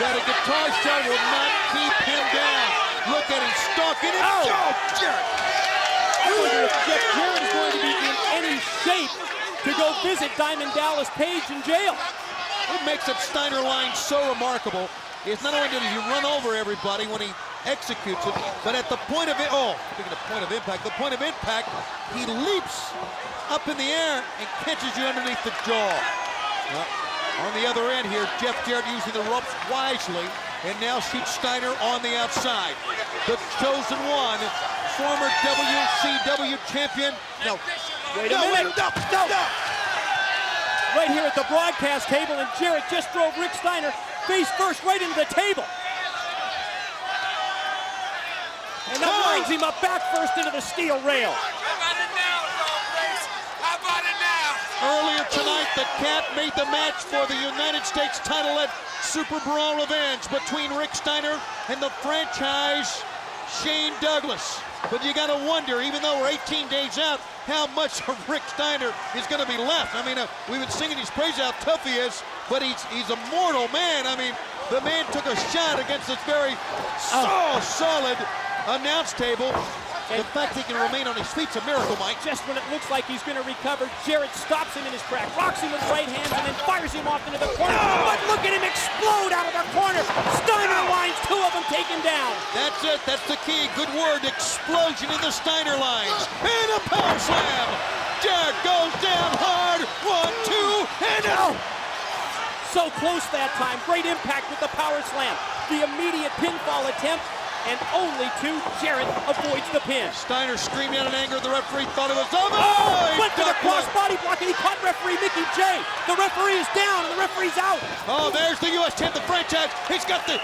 that a guitar shot will not keep him down. Look at him stalking him. Oh, Jarrett! I wonder if Jeff Jarrett is going to be in any shape to go visit Diamond Dallas Page in jail. What makes that Steiner line so remarkable is not only does he run over everybody when he executes it, but at the point of it, speaking of point of impact, he leaps up in the air and catches you underneath the jaw. On the other end here, Jeff Jarrett using the ropes wisely, and now shoots Steiner on the outside. The chosen one, former WCW champion. No, wait a minute. No. Right here at the broadcast table, and Jarrett just drove Rick Steiner face first right into the table. And that winds him up back first into the steel rail. How about it now, Dogface? How about it now? Earlier tonight, the Cat made the match for the United States title at Super Brawl Revenge between Rick Steiner and the franchise Shane Douglas. But you got to wonder, even though we're 18 days out, how much of Rick Steiner is going to be left. I mean, we've been singing his praise how tough he is, but he's a mortal man. I mean, the man took a shot against this very solid announce table. The fact he can remain on his feet's a miracle, Mike. Just when it looks like he's going to recover, Jarrett stops him in his track, rocks him with right hands, and then fires him off into the corner. But look at him explode out of the corner. Steiner lines, 2 of them taken down. That's it. That's the key. Good word. Explosion in the Steiner lines. And a power slam. Jarrett goes down hard. 1, 2, and out. So close that time. Great impact with the power slam. The immediate pinfall attempt. And only 2, Jarrett avoids the pin. Steiner screaming out in anger. The referee thought it was over. Went to the crossbody block, and he caught referee Mickey J. The referee is down, and the referee's out. Oh, there's the U.S. champ, the franchise. He's got that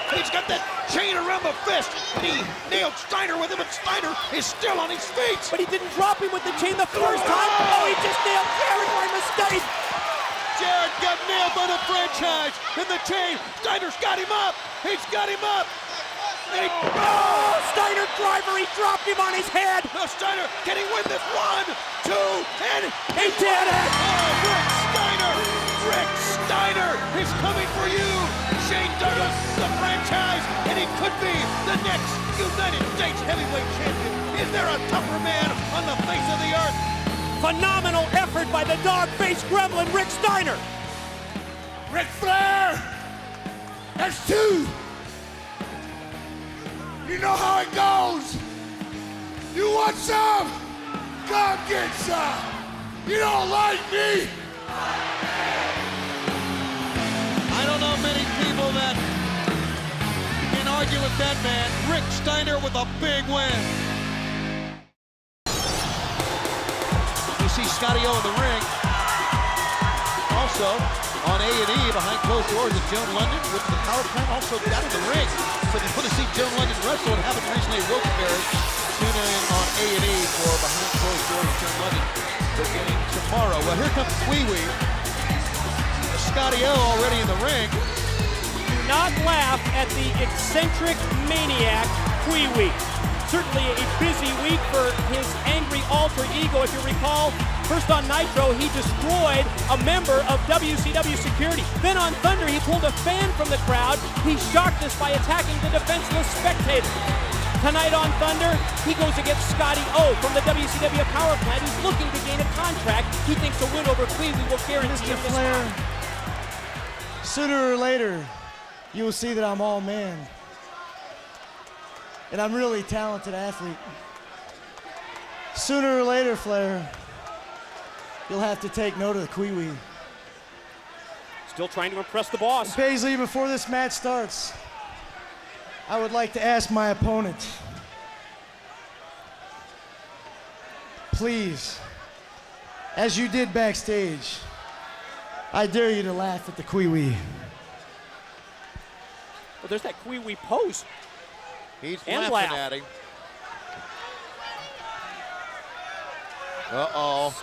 chain around the fist. He nailed Steiner with him, and Steiner is still on his feet. But he didn't drop him with the chain the first time. Oh, he just nailed Jarrett by mistake. Jarrett got nailed by the franchise in the chain. Steiner's got him up. He's got him up. Steiner driver, he dropped him on his head. No, Steiner, can he win this? 1, 2, and he did it. Oh, Rick Steiner is coming for you. Shane Douglas, the franchise, and he could be the next United States heavyweight champion. Is there a tougher man on the face of the earth? Phenomenal effort by the dog-faced gremlin, Rick Steiner. Ric Flair, that's 2. You know how it goes. You want some? Come get some. You don't like me? I don't know many people that can argue with that man. Rick Steiner with a big win. You see Scotty O in the ring. Also on A&E behind closed doors with Joan London, which the power plant also got in the ring. So if you want to see Joan London wrestle and haven't recently at Wilkes-Barre, tune in on A&E for behind closed doors with Joan London beginning tomorrow. Well, here comes Wee Wee. Scotty O already in the ring. Do not laugh at the eccentric maniac Wee Wee. Certainly a busy week for his angry alter ego. If you recall, first on Nitro, he destroyed a member of WCW security. Then on Thunder, he pulled a fan from the crowd. He shocked us by attacking the defenseless spectator. Tonight on Thunder, he goes against Scotty O from the WCW power plant. He's looking to gain a contract. He thinks a win over Cleveland will guarantee him this spot. Sooner or later, you will see that I'm all man. And I'm really a talented athlete. Sooner or later, Flair, you'll have to take note of the Kwee-Wee. Still trying to impress the boss. Paisley, before this match starts, I would like to ask my opponent, please, as you did backstage, I dare you to laugh at the Kwee-Wee. Well, there's that Kwee-Wee pose. He's and laughing at him. Uh-oh.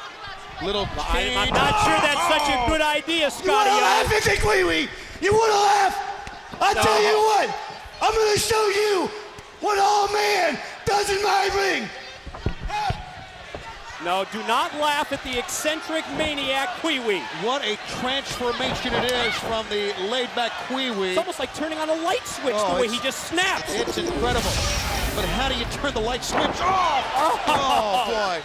Little change. I'm not sure that's such a good idea, Scotty. You want to laugh at the Kwee-Wee? You want to laugh? I'll tell you what. I'm going to show you what all man does in my ring. No, do not laugh at the eccentric maniac Kwee-Wee. What a transformation it is from the laid-back Kwee-Wee. It's almost like turning on a light switch the way he just snaps. It's incredible. But how do you turn the light switch off? Oh, boy.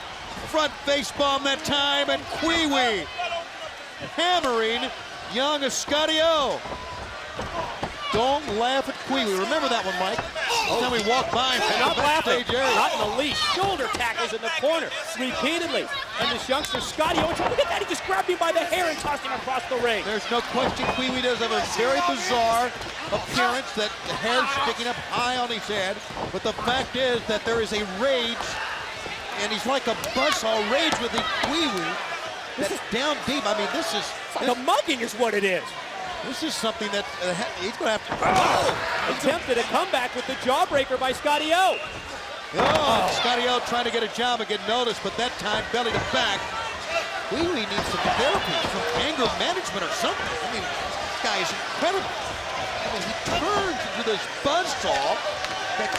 Front face bomb that time, and Kwee-Wee hammering young Scotty O. Don't laugh at Kwee-Wee. Remember that one, Mike. Then we walk by and not laughing. area. Not in the least. Shoulder tackles in the corner repeatedly. And this youngster, Scotty O, look at that. He just grabbed him by the hair and tossed him across the ring. There's no question Kwee-Wee does have a very bizarre appearance, that the hair sticking up high on his head. But the fact is that there is a rage, and he's like a buzzsaw rage with the Kwee-Wee that's down deep. I mean, this is... It's like a mugging is what it is. This is something that he's going to have to... Attempted a comeback with the jawbreaker by Scotty O. Scotty O trying to get a job and get noticed, but that time belly to back. Kwee-Wee needs some therapy, some anger management or something. I mean, this guy is incredible. I mean, he turns into this buzzsaw that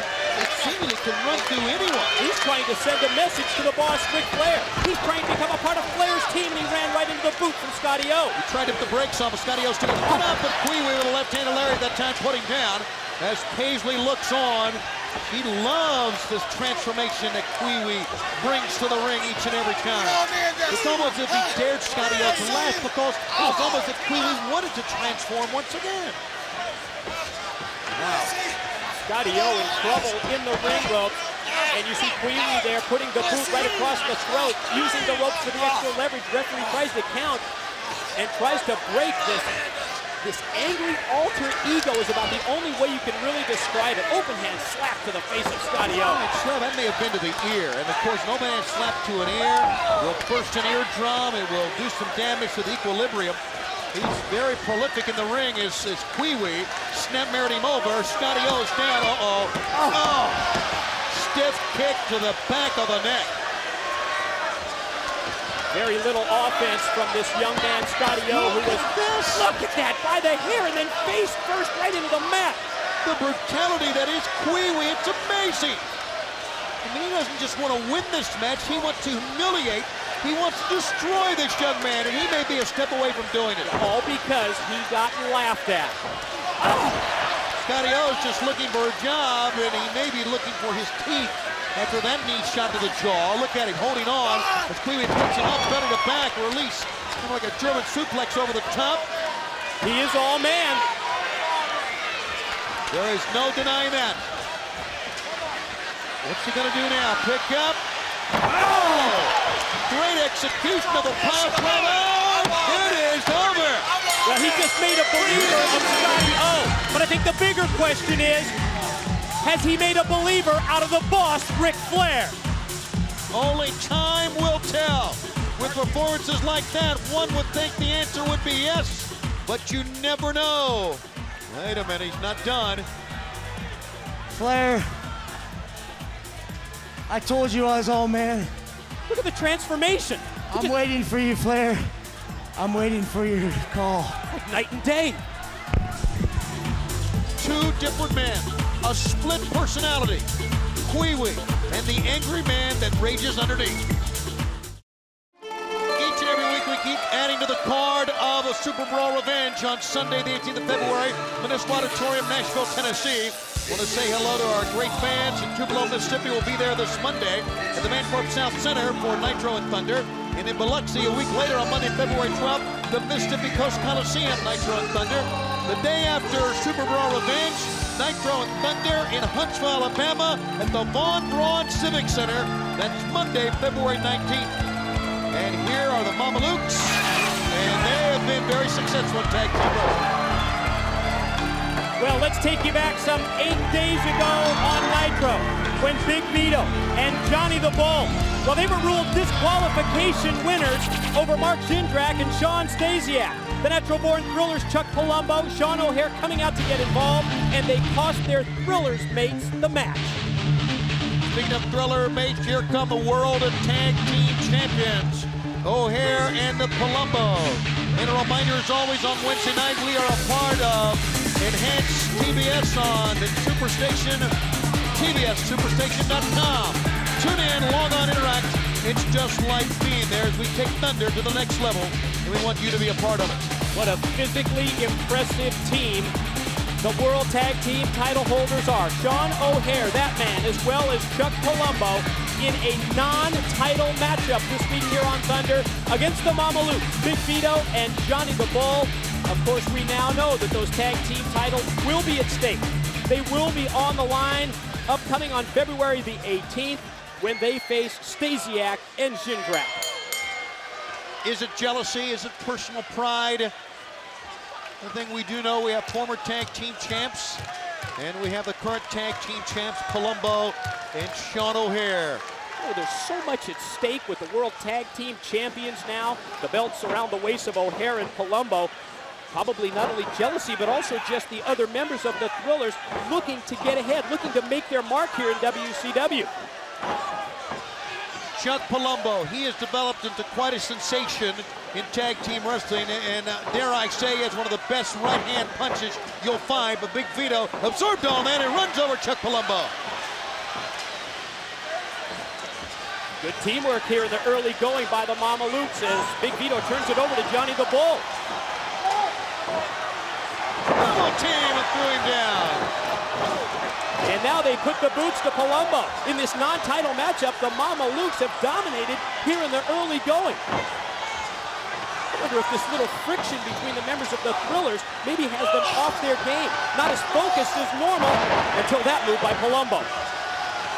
seemingly can run through anyone. He's trying to send a message to the boss, Ric Flair. He's trying to become a part of Flair's team, and he ran right into the boot from Scotty O. He tried to put the brakes on, but Scotty O's taking it up, but Kwee-Wee with a left-handed lariat that time put him down as Paisley looks on He loves this transformation that Kiwi brings to the ring each and every time. It's almost as if he dared Scotty O to last because it was almost as if Kiwi wanted to transform once again. Wow. Scotty O in trouble in the ring ropes. And you see Kiwi there putting the boot right across the throat, using the ropes for the extra leverage. Referee tries to count and tries to break this. This angry alter ego is about the only way you can really describe it. Open hand slap to the face of Scotty O. Sure, that may have been to the ear. And of course, no man slap to an ear will burst an eardrum. It will do some damage to the equilibrium. He's very prolific in the ring as Kiwi snap-married him over. Scotty O's down. Uh-oh. Oh! Stiff kick to the back of the neck. Very little offense from this young man, Scotty O, who was, look at that, by the hair and then face first right into the mat. The brutality that is Kiwi, it's amazing. I mean, he doesn't just want to win this match, he wants to humiliate, he wants to destroy this young man, and he may be a step away from doing it. All because he got laughed at. Oh. Scotty O's just looking for a job, and he may be looking for his teeth after that knee shot to the jaw. Look at him holding on as Kiwi picks him up, belly to back, release. Kind of like a German suplex over the top. He is all man. There is no denying that. What's he gonna do now? Pick up. Oh! Great execution of the power slam. Oh! It is over. Well, he just made a believer of Scotty O. But I think the bigger question is, has he made a believer out of the boss, Ric Flair? Only time will tell. With performances like that, one would think the answer would be yes, but you never know. Wait a minute, he's not done. Flair, I told you I was all man. Look at the transformation. I'm waiting for you, Flair. I'm waiting for your call. Like night and day. Two different men, a split personality, Kiwi and the angry man that rages underneath. Each and every week we keep adding to the card of a Super Brawl Revenge on Sunday the 18th of February, Municipal Auditorium, Nashville, Tennessee. Want to say hello to our great fans in Tupelo, Mississippi. Will be there this Monday at the Mancorp South Center for Nitro and Thunder. And in Biloxi a week later on Monday, February 12th, the Mississippi Coast Coliseum, Nitro and Thunder. The day after Super Brawl Revenge, Nitro and Thunder in Huntsville, Alabama at the Von Braun Civic Center. That's Monday, February 19th. And here are the Mamalukes, and they have been very successful in tag team wrestling. Well, let's take you back some 8 days ago on Nitro when Big Vito and Johnny the Bull, well, they were ruled disqualification winners over Mark Jindrak and Shawn Stasiak. The Natural-born Thrillers, Chuck Palumbo, Sean O'Haire coming out to get involved, and they cost their Thrillers mates the match. Speaking of Thriller mates, here come the World of Tag Team Champions, O'Haire and the Palumbo. And a reminder, as always, on Wednesday night, we are a part of Enhanced TBS on the Superstation, TBSSuperstation.com. Tune in, log on, interact. It's just like being there as we take Thunder to the next level, and we want you to be a part of it. What a physically impressive team the World Tag Team title holders are. Sean O'Haire, that man, as well as Chuck Palumbo, in a non-title matchup this week here on Thunder against the Mamalukes, Big Vito and Johnny the Bull. Of course, we now know that those tag team titles will be at stake. They will be on the line upcoming on February the 18th when they face Stasiak and Jindrak. Is it jealousy? Is it personal pride? The thing we do know, we have former tag team champs, and we have the current tag team champs, Palumbo and Sean O'Haire. Oh, there's so much at stake with the World Tag Team Champions now. The belts around the waist of O'Haire and Palumbo. Probably not only jealousy, but also just the other members of the Thrillers looking to get ahead, looking to make their mark here in WCW. Chuck Palumbo, he has developed into quite a sensation in tag team wrestling, and dare I say, is one of the best right-hand punches you'll find. But Big Vito absorbed all that and runs over Chuck Palumbo. Good teamwork here in the early going by the Mamalukes as Big Vito turns it over to Johnny the Bull. Double team and threw him down. And now now they put the boots to Palumbo. In this non-title matchup, the Mamalukes have dominated here in the early going. I wonder if this little friction between the members of the Thrillers maybe has them off their game. Not as focused as normal until that move by Palumbo.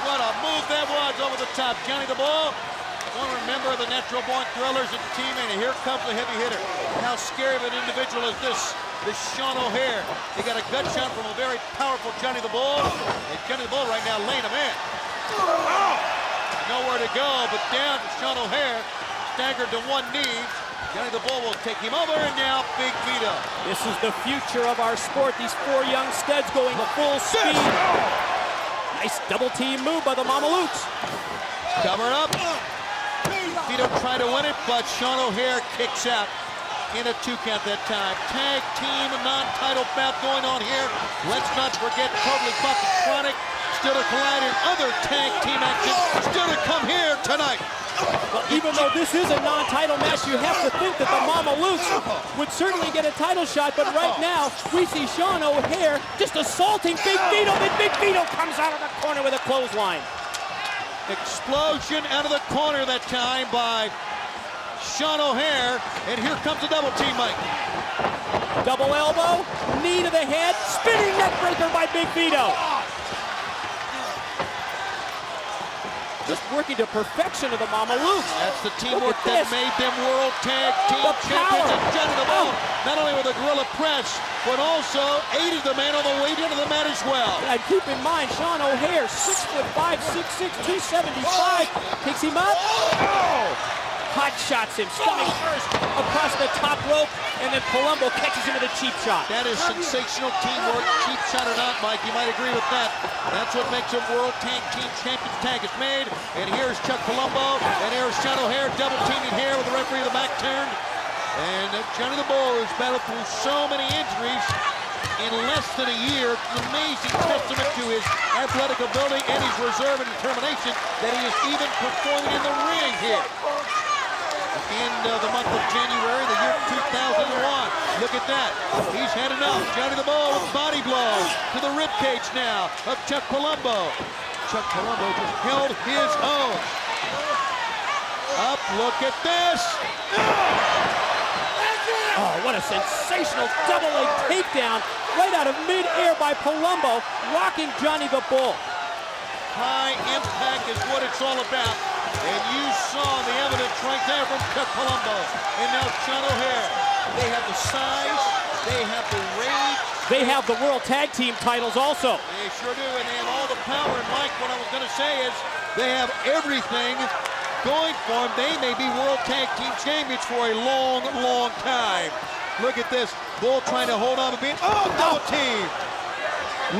What a move that was over the top. Johnny the Bull, one member of the Natural Born Thrillers and team, and here comes the heavy hitter. How scary of an individual is this Sean O'Haire. He got a gut shot from a very powerful Johnny the Bull, and Johnny the Bull right now laying him in. Nowhere to go, but down to Sean O'Haire, staggered to one knee. Johnny the Bull will take him over, and now Big Vito. This is the future of our sport. These four young studs going full speed. Nice double team move by the Mamalukes. Cover up. Vito tried to win it, but Sean O'Haire kicks out in a 2 count that time. Tag team non-title bout going on here. Let's not forget Totally Buck and Chronic still to collide in other tag team action still to come here tonight. Well, even though this is a non-title match, you have to think that the Mamalukes would certainly get a title shot, but right now, we see Sean O'Haire just assaulting Big Vito, then Big Vito comes out of the corner with a clothesline. Explosion out of the corner that time by Sean O'Haire, and here comes a double team, Mike. Double elbow, knee to the head, spinning neck breaker by Big Vito. Just working to perfection of the Mamalukes. That's the teamwork that made them World Tag Team Champions. And Johnny the Bull, not only with a gorilla press, but also aided the man on the way into the mat as well. And keep in mind, Sean O'Haire, 6'5", 6'6", 275, picks him up. Hot shots him, stunning first across the top rope, and then Palumbo catches him with a cheap shot. That is sensational teamwork, cheap shot or not, Mike. You might agree with that. That's what makes them World Tag Team Champions. Tag is made, and here's Chuck Palumbo, and here's Sean O'Haire double teaming here with the referee in the back turned. And Johnny the Bull has battled through so many injuries in less than a year. It's an amazing testament to his athletic ability and his reserve and determination that he is even performing in the ring here. In the month of January, the year 2001. Look at that. He's had enough. Johnny the Bull with body blows to the rib cage now of Chuck Palumbo. Chuck Palumbo just held his own. Up, look at this. Oh, what a sensational double leg takedown right out of mid-air by Palumbo, rocking Johnny the Bull. High impact is what it's all about. And you saw the evidence right there from Chuck Palumbo. And now Sean O'Haire. They have the size, they have the range. They have the World Tag Team titles also. They sure do, and they have all the power. And Mike, what I was going to say is they have everything going for them. They may be World Tag Team Champions for a long, long time. Look at this. Bull trying to hold on to beat. Oh, double team.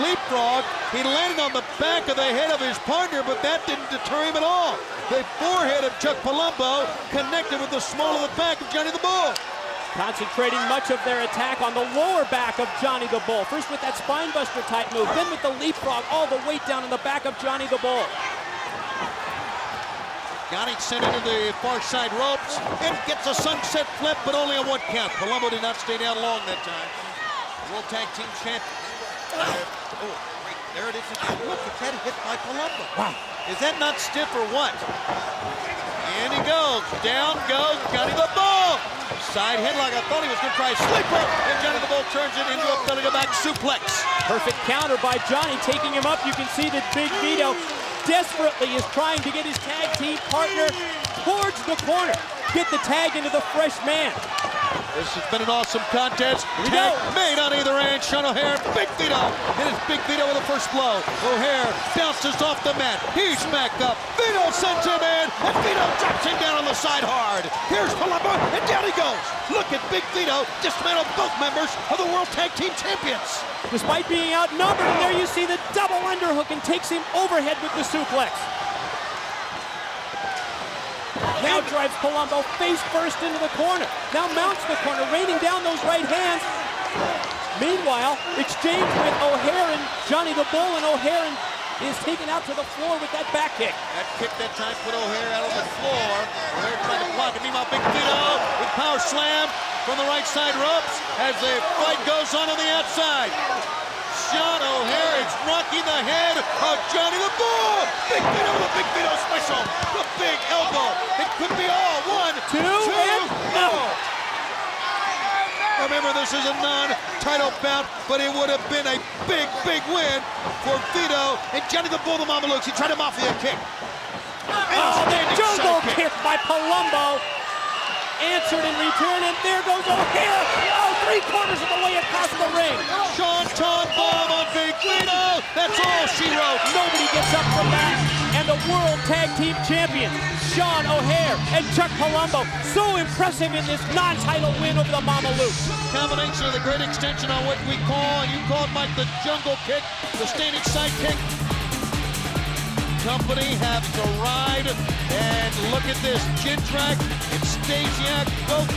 Leapfrog. He landed on the back of the head of his partner, but that didn't deter him at all. The forehead of Chuck Palumbo connected with the small of the back of Johnny the Bull. Concentrating much of their attack on the lower back of Johnny the Bull. First with that spine buster type move, then with the leapfrog, all the weight down in the back of Johnny the Bull. Johnny sent into the far side ropes and gets a sunset flip, but only a 1 count. Palumbo did not stay down long that time. World Tag Team Champion. Oh, wait, there it is again. Look at that hit by Palumbo. Wow. Is that not stiff or what? And he goes. Down goes Johnny the Bull. Side headlock. I thought he was going to try a sleeper. And Johnny the Bull turns it into a belly-to-back suplex. Perfect counter by Johnny, taking him up. You can see that Big Vito desperately is trying to get his tag team partner towards the corner. Get the tag into the fresh man. This has been an awesome contest. Tag made on either end. Sean O'Haire, Big Vito. It is Big Vito with the first blow. O'Haire bounces off the mat. He's back up. Vito sends him in, and Vito drops him down on the side hard. Here's Palumbo, and down he goes. Look at Big Vito dismantle both members of the World Tag Team Champions. Despite being outnumbered, and there you see the double underhook and takes him overhead with the suplex. Now drives Palumbo face first into the corner. Now mounts the corner, raining down those right hands. Meanwhile, exchange with O'Haire and Johnny the Bull, and O'Haire is taken out to the floor with that back kick. That kick that time put O'Haire out on the floor. O'Haire trying to block it. Meanwhile, Big Vito with power slam from the right side ropes as the fight goes on the outside. Sean O'Haire is not attacking the head of Johnny the Bull. Big Vito special. The big elbow. It could be all. 1, 2, and no. Remember, this is a non-title bout, but it would have been a big win for Vito and Johnny the Bull, the Mamalukes. He tried a Mafia kick. Oh, the jungle kick by Palumbo. Answered in return, and there goes O'Haire. Oh, 3/4 of the way across the ring. Shanton bomb on Big Vito. That's all she wrote. Nobody gets up from that. And the World Tag Team Champions, Sean O'Haire and Chuck Palumbo, so impressive in this non-title win over the Mamalukes. Combination of the great extension on what we call, and you called, Mike, the jungle kick, the standing side kick. Company has arrived, and look at this. Jindrak and Stasiak both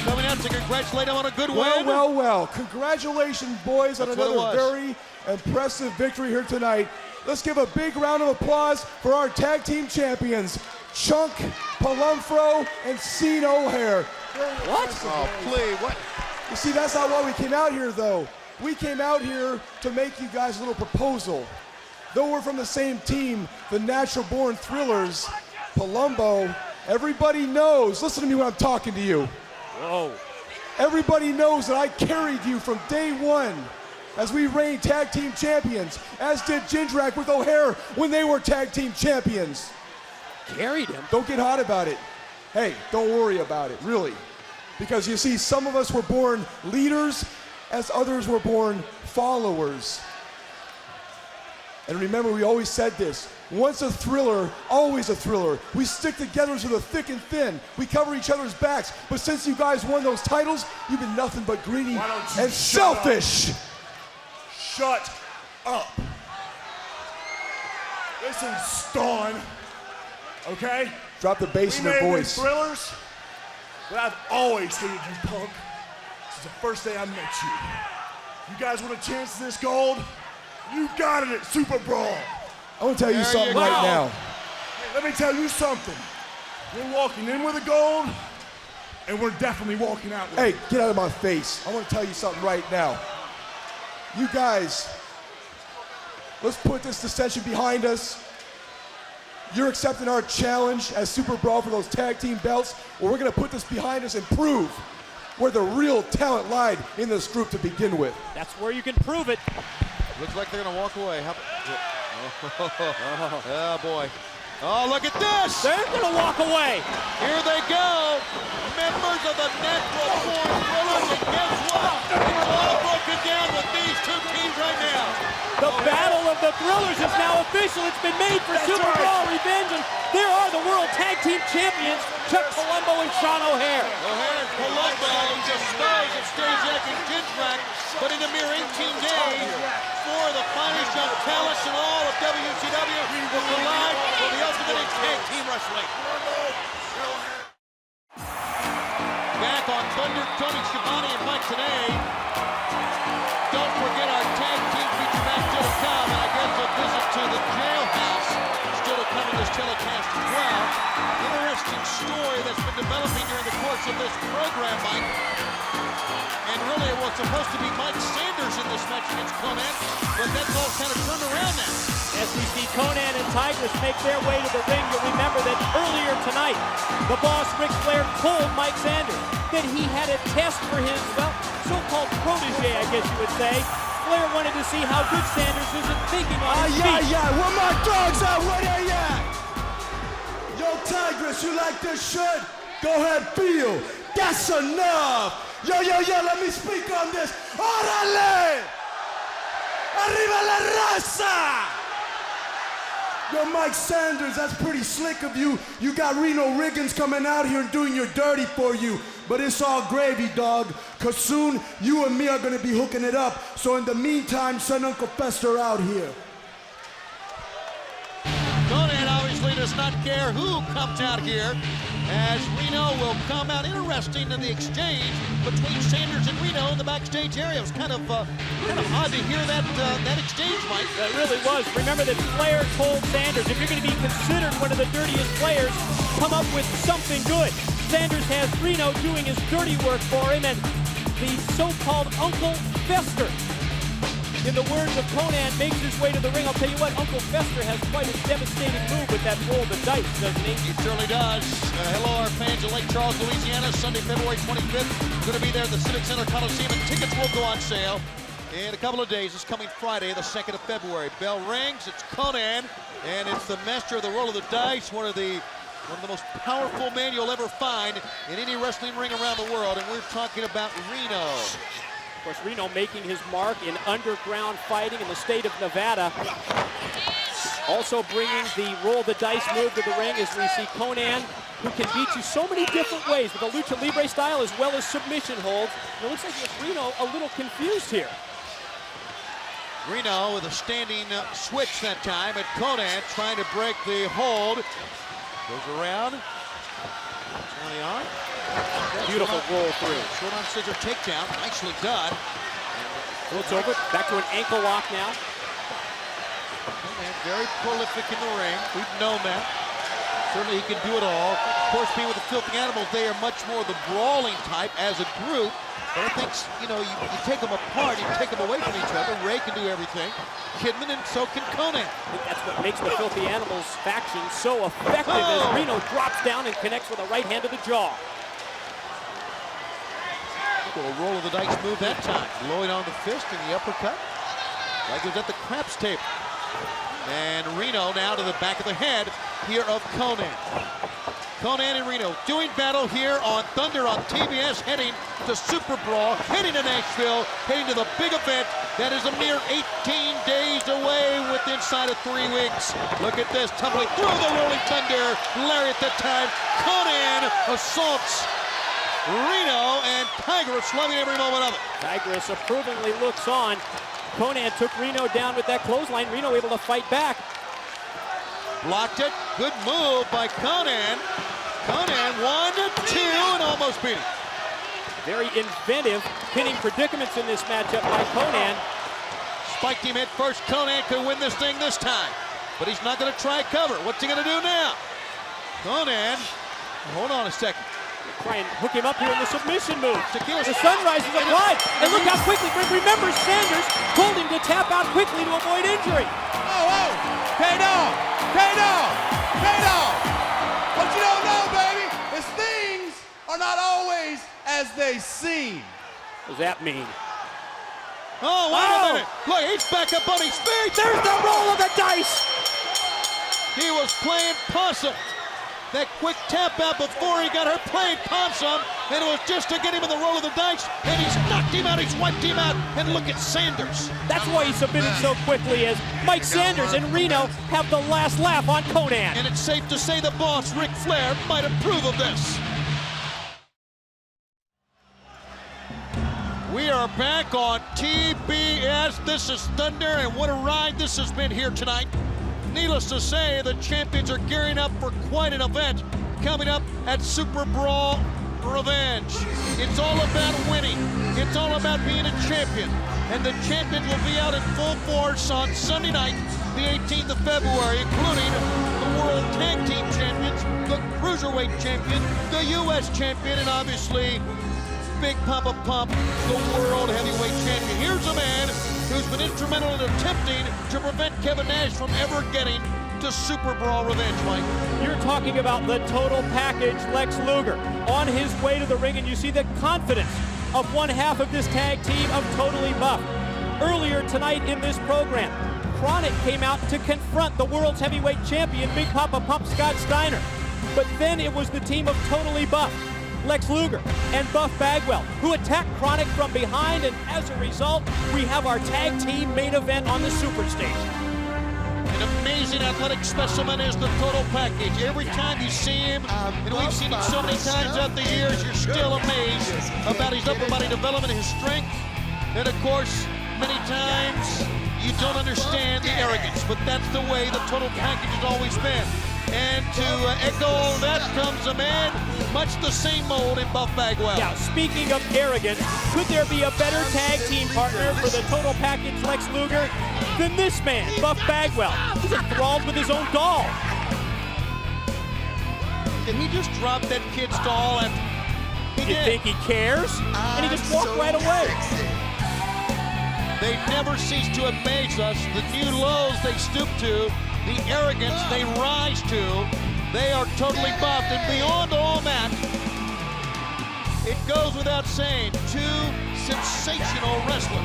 coming out to congratulate him on a good win. Well. Congratulations, boys, on That's what it another was. very impressive victory here tonight. Let's give a big round of applause for our tag team champions, Chunk Palumfro and Cene O'Haire. What? Oh, please, what? You see, that's not why we came out here, though. We came out here to make you guys a little proposal. Though we're from the same team, the Natural Born Thrillers, Palumbo, everybody knows, listen to me when I'm talking to you. Whoa. Everybody knows that I carried you from day one as we reigned tag team champions, as did Jindrak with O'Haire when they were tag team champions. Carried him? Don't get hot about it. Hey, don't worry about it, really. Because you see, some of us were born leaders, as others were born followers. And remember, we always said this, once a thriller, always a thriller. We stick together through the thick and thin. We cover each other's backs. But since you guys won those titles, you've been nothing but greedy and selfish. Shut up. Listen, Stone, okay? Drop the bass in their voice. Thrillers, but I've always hated you, punk. Since the first day I met you. You guys want a chance at this gold? You got it at Super Brawl. I want to tell you something right now. Hey, let me tell you something. We're walking in with the gold, and we're definitely walking out with it. Hey, get out of my face. I want to tell you something right now. You guys, let's put this dissension behind us. You're accepting our challenge as Super Brawl for those tag team belts, or we're going to put this behind us and prove where the real talent lied in this group to begin with. That's where you can prove it. Looks like they're going to walk away. Oh, boy. Oh, look at this! They're going to walk away. Here they go. Members of the Natural Born Thrillers, and guess what? It's all broken down with these two teams right now. The Battle of the Thrillers is now official. It's been made for Super Brawl Revenge, and there are the World Tag Team Champions, Chuck Palumbo and Sean O'Haire. O'Haire and Palumbo disposed of Stasiak and Jindrak, but in a mere 18 days, four of the finest young talents in all of WCW will collide for the Ultimate Tag Team Wrestling. Back on Thunder, Tony Schiavone and Mike today. Don't forget our tag team feature match still to come, and I guess a visit to the jailhouse still to come in this telecast as well. Interesting story that's been developing during the course of this program, Mike. And really it was supposed to be Mike Sanders in this match against Konnan, but that's all kind of turned around now. As we see Konnan and Tigress make their way to the ring, you'll remember that earlier tonight, the boss Ric Flair told Mike Sanders that he had a test for his, well, so-called protege, I guess you would say. Flair wanted to see how good Sanders is at thinking on his feet. Where my dogs at? Where they at? Yo, Tigress, you like this shirt? Go ahead, feel. That's enough. Yo, let me speak on this. Órale! Arriba la raza! Yo, Mike Sanders, that's pretty slick of you. You got Reno Riggins coming out here and doing your dirty for you. But it's all gravy, dog. Cause soon you and me are gonna be hooking it up. So in the meantime, send Uncle Fester out here. Konnan obviously does not care who comes out here, as Reno will come out. Interesting in the exchange between Sanders and Reno in the backstage area. It was kind of odd to hear that exchange, Mike. That really was. Remember that Flair told Sanders, if you're going to be considered one of the dirtiest players, come up with something good. Sanders has Reno doing his dirty work for him, and the so-called Uncle Fester in the words of Konnan, makes his way to the ring. I'll tell you what, Uncle Fester has quite a devastating move with that roll of the dice, doesn't he? He certainly does. Hello, our fans in Lake Charles, Louisiana, Sunday, February 25th. Going to be there at the Civic Center Coliseum, and tickets will go on sale in a couple of days. It's coming Friday, the 2nd of February. Bell rings, it's Konnan, and it's the master of the roll of the dice, one of the most powerful men you'll ever find in any wrestling ring around the world, and we're talking about Reno. Of course, Reno making his mark in underground fighting in the state of Nevada. Also bringing the roll the dice move to the ring as we see Konnan, who can beat you so many different ways with a lucha libre style as well as submission holds. And it looks like Reno a little confused here. Reno with a standing switch that time, and Konnan trying to break the hold. Goes around. On the arm. Beautiful roll through. Short arm scissor takedown. Nicely done. Well, it's over. Back to an ankle lock now. Konnan very prolific in the ring. We've known that. Certainly he can do it all. Of course, being with the Filthy Animals, they are much more the brawling type as a group. But I think, you know, you take them apart, you take them away from each other. Ray can do everything. Kidman, and so can Konnan. I think that's what makes the Filthy Animals faction so effective as Reno drops down and connects with a right hand to the jaw. A roll of the dice move that time. Lloyd on the fist and the uppercut. Like it was at the craps table. And Reno now to the back of the head here of Konnan. Konnan and Reno doing battle here on Thunder on TBS, heading to Super Brawl, heading to Nashville, heading to the big event that is a mere 18 days away with inside of 3 weeks. Look at this, tumbling through the Rolling Thunder. Lariat that time. Konnan assaults Reno, and Tigress loving every moment of it. Tigress approvingly looks on. Konnan took Reno down with that clothesline. Reno able to fight back. Blocked it. Good move by Konnan. Konnan 1, 2, and almost beat him. Very inventive pinning predicaments in this matchup by Konnan. Spiked him head first. Konnan could win this thing this time, but he's not going to try cover. What's he going to do now? Konnan, hold on a second. Try and hook him up here in the submission move. Tequila. The sunrise is applied, and look how quickly. Remember, Sanders told him to tap out quickly to avoid injury. Oh, K-Dog, K-Dog, K-Dog. What you don't know, baby, is things are not always as they seem. What does that mean? Oh, wait a minute. Look, he's back up on his feet. There's the roll of the dice. He was playing possum. That quick tap out before he got her playing possum, and it was just to get him in the roll of the dice, and he's knocked him out, he's wiped him out, and look at Sanders. That's why he submitted so quickly, as Mike Sanders and Reno have the last laugh on Konnan. And it's safe to say the boss, Ric Flair, might approve of this. We are back on TBS. This is Thunder, and what a ride this has been here tonight. Needless to say, the champions are gearing up for quite an event coming up at Super Brawl Revenge. It's all about winning. It's all about being a champion. And the champions will be out in full force on Sunday night, the 18th of February, including the World Tag Team Champions, the Cruiserweight Champion, the U.S. Champion, and obviously Big Papa Pump, the World Heavyweight Champion. Here's a man who's been instrumental in attempting to prevent Kevin Nash from ever getting to Super Brawl Revenge, Mike. You're talking about the total package, Lex Luger, on his way to the ring, and you see the confidence of one half of this tag team of Totally Buff. Earlier tonight in this program, Chronic came out to confront the world's heavyweight champion, Big Papa Pump Scott Steiner. But then it was the team of Totally Buff, Lex Luger and Buff Bagwell, who attacked Chronic from behind, and as a result, we have our tag team main event on the super stage. An amazing athletic specimen is the total package. Every time you see him, and we've seen him so many times out the years, you're still amazed about his upper body development, his strength, and of course, many times you don't understand the arrogance, but that's the way the total package has always been. And to echo all that comes a man much the same mold in Buff Bagwell. Now, speaking of arrogance, could there be a better tag team partner for the total package Lex Luger than this man, Buff Bagwell? He's enthralled with his own doll. Did he just drop that kid's doll? He You did. think he cares? And he just walked right away. They never cease to amaze us. The new lows they stoop to, the arrogance they rise to. They are totally buffed, and beyond all that, it goes without saying, two sensational wrestlers.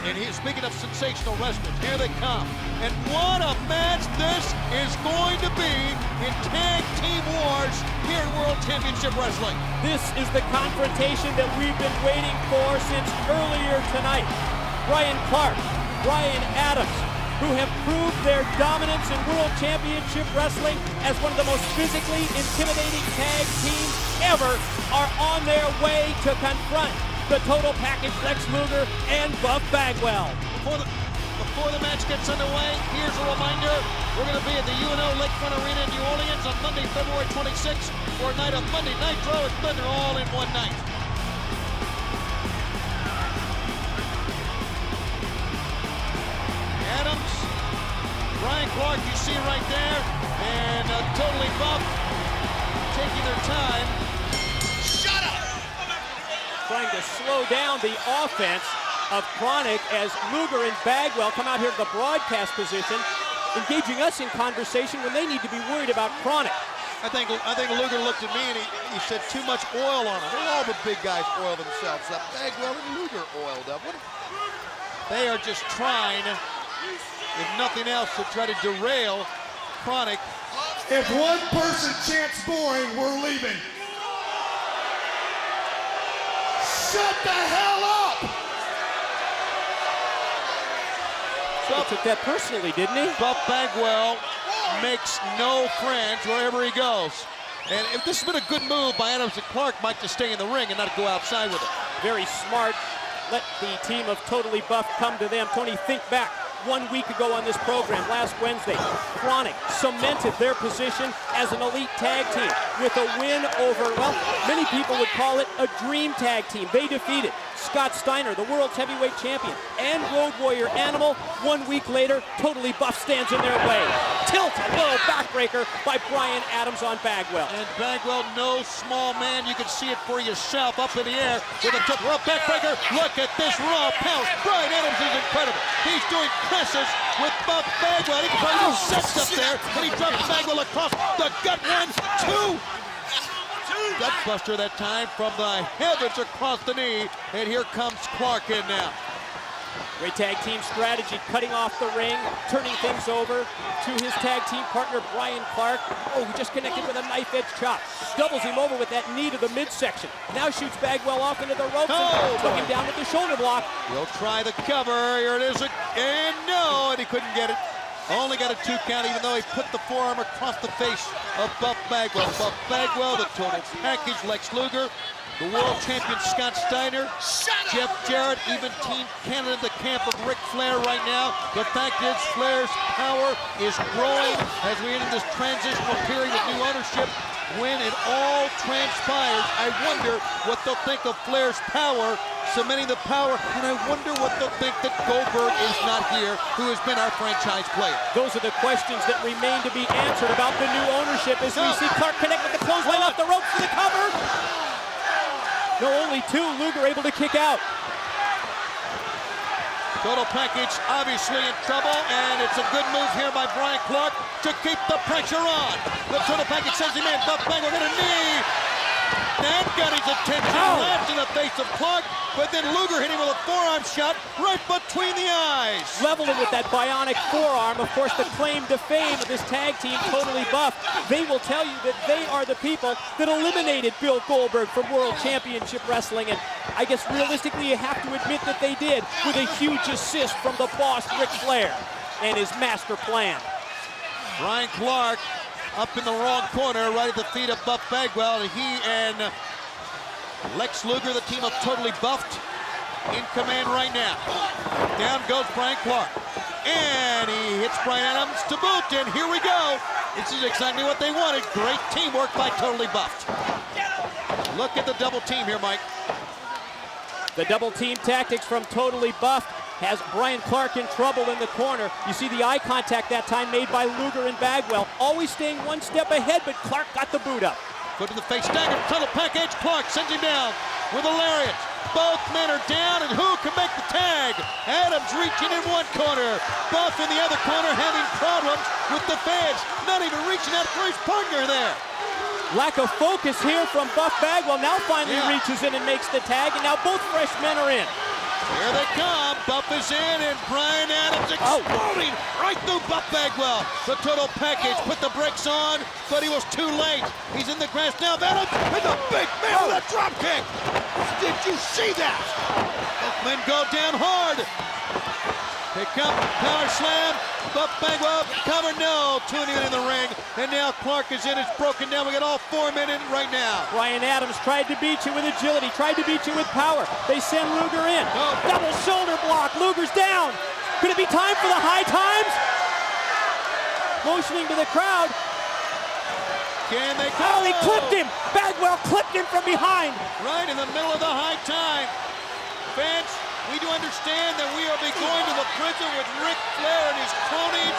And speaking of sensational wrestlers, here they come. And what a match this is going to be in Tag Team Wars here in World Championship Wrestling. This is the confrontation that we've been waiting for since earlier tonight. Bryan Clark, Brian Adams, who have proved their dominance in World Championship Wrestling as one of the most physically intimidating tag teams ever, are on their way to confront the Total Package Lex Luger and Buff Bagwell. Before the match gets underway, here's a reminder. We're going to be at the UNO Lakefront Arena in New Orleans on Monday, February 26th for a night of Monday Nitro and Thunder all in one night. Adams, Bryan Clark, you see right there, and Totally Buff taking their time. Shut up! Trying to slow down the offense of Chronic as Luger and Bagwell come out here to the broadcast position, engaging us in conversation when they need to be worried about Chronic. I think Luger looked at me and he said too much oil on him. All the big guys oil themselves up. Bagwell and Luger oiled up. They are just trying, if nothing else, to try to derail Chronic. If one person chants boring, we're leaving. Shut the hell up! So he took that personally, didn't he? Buff Bagwell makes no friends wherever he goes. And if this has been a good move by Adams and Clark, might just stay in the ring and not go outside with it. Very smart. Let the team of Totally Buff come to them. Tony, think back 1 week ago on this program, last Wednesday. Chronic cemented their position as an elite tag team with a win over, well, many people would call it a dream tag team. They defeated Scott Steiner, the world's heavyweight champion, and Road Warrior Animal. 1 week later, Totally Buff stands in their way. Tilt, low backbreaker by Brian Adams on Bagwell. And Bagwell, no small man. You can see it for yourself up in the air with a tilt rope backbreaker. Look at this raw pound. Brian Adams is incredible. He's doing presses with Buff Bagwell. He can probably do sets up there, and he drops Bagwell across the gut. 1, 2. Gutbuster that time from the heavens across the knee, and here comes Clark in now. Great tag team strategy, cutting off the ring, turning things over to his tag team partner, Bryan Clark. Oh, he just connected with a knife-edge chop. Doubles him over with that knee to the midsection. Now shoots Bagwell off into the ropes and took him down with the shoulder block. He'll try the cover. Here it is, and no, and he couldn't get it. Only got a 2 count, even though he put the forearm across the face of Buff Bagwell. Buff Bagwell, the Total Package, Lex Luger, the world champion Scott Steiner, Jeff Jarrett, even Team Canada in the camp of Ric Flair right now. The fact is, Flair's power is growing as we enter this transitional period of new ownership. When it all transpires, I wonder what they'll think of Flair's power, cementing the power, and I wonder what they'll think that Goldberg is not here, who has been our franchise player. Those are the questions that remain to be answered about the new ownership as we see Clark connect with the clothesline off the ropes for the cover. No, only 2. Luger able to kick out. Total Package obviously in trouble, and it's a good move here by Bryan Clark to keep the pressure on. The Total Package sends him in. Buff Bagwell with a knee. That got his attention, laughed in the face of Clark, but then Luger hit him with a forearm shot right between the eyes. Leveled him with that bionic forearm. Of course, the claim to fame of this tag team, Totally Buff, they will tell you that they are the people that eliminated Bill Goldberg from World Championship Wrestling, and I guess realistically you have to admit that they did, with a huge assist from the boss, Ric Flair, and his master plan. Bryan Clark up in the wrong corner, right at the feet of Buff Bagwell, and he and Lex Luger, the team of Totally Buffed, in command right now. Down goes Bryan Clark, and he hits Brian Adams to boot, and here we go. This is exactly what they wanted. Great teamwork by Totally Buffed. Look at the double team here, Mike. The double team tactics from Totally Buffed has Bryan Clark in trouble in the corner. You see the eye contact that time made by Luger and Bagwell, always staying one step ahead, but Clark got the boot up. Foot to the face, stagger, Total Package, Clark sends him down with a lariat. Both men are down, and who can make the tag? Adams reaching in one corner. Buff in the other corner having problems with the fence. Not even reaching out for his partner there. Lack of focus here from Buff Bagwell. Now finally reaches in and makes the tag, and now both fresh men are in. Here they come. Buff is in, and Brian Adams exploding right through Buff Bagwell. The total package put the brakes on, but he was too late. He's in the grass now. Adams and the big man with a drop kick. Did you see that? Both men go down hard. Pick up, power slam. Buff Bagwell cover, no. Tuning in the ring, and now Clark is in. It's broken down. We got all 4 men in right now. Brian Adams tried to beat you with agility, tried to beat you with power. They send Luger in. Double shoulder block. Luger's down. Could it be time for the high times? Motioning to the crowd. Can they go? Oh, he clipped him. Bagwell clipped him from behind. Right in the middle of the high time. Fans, we do understand that we will be going to the prison with Ric Flair and his cronies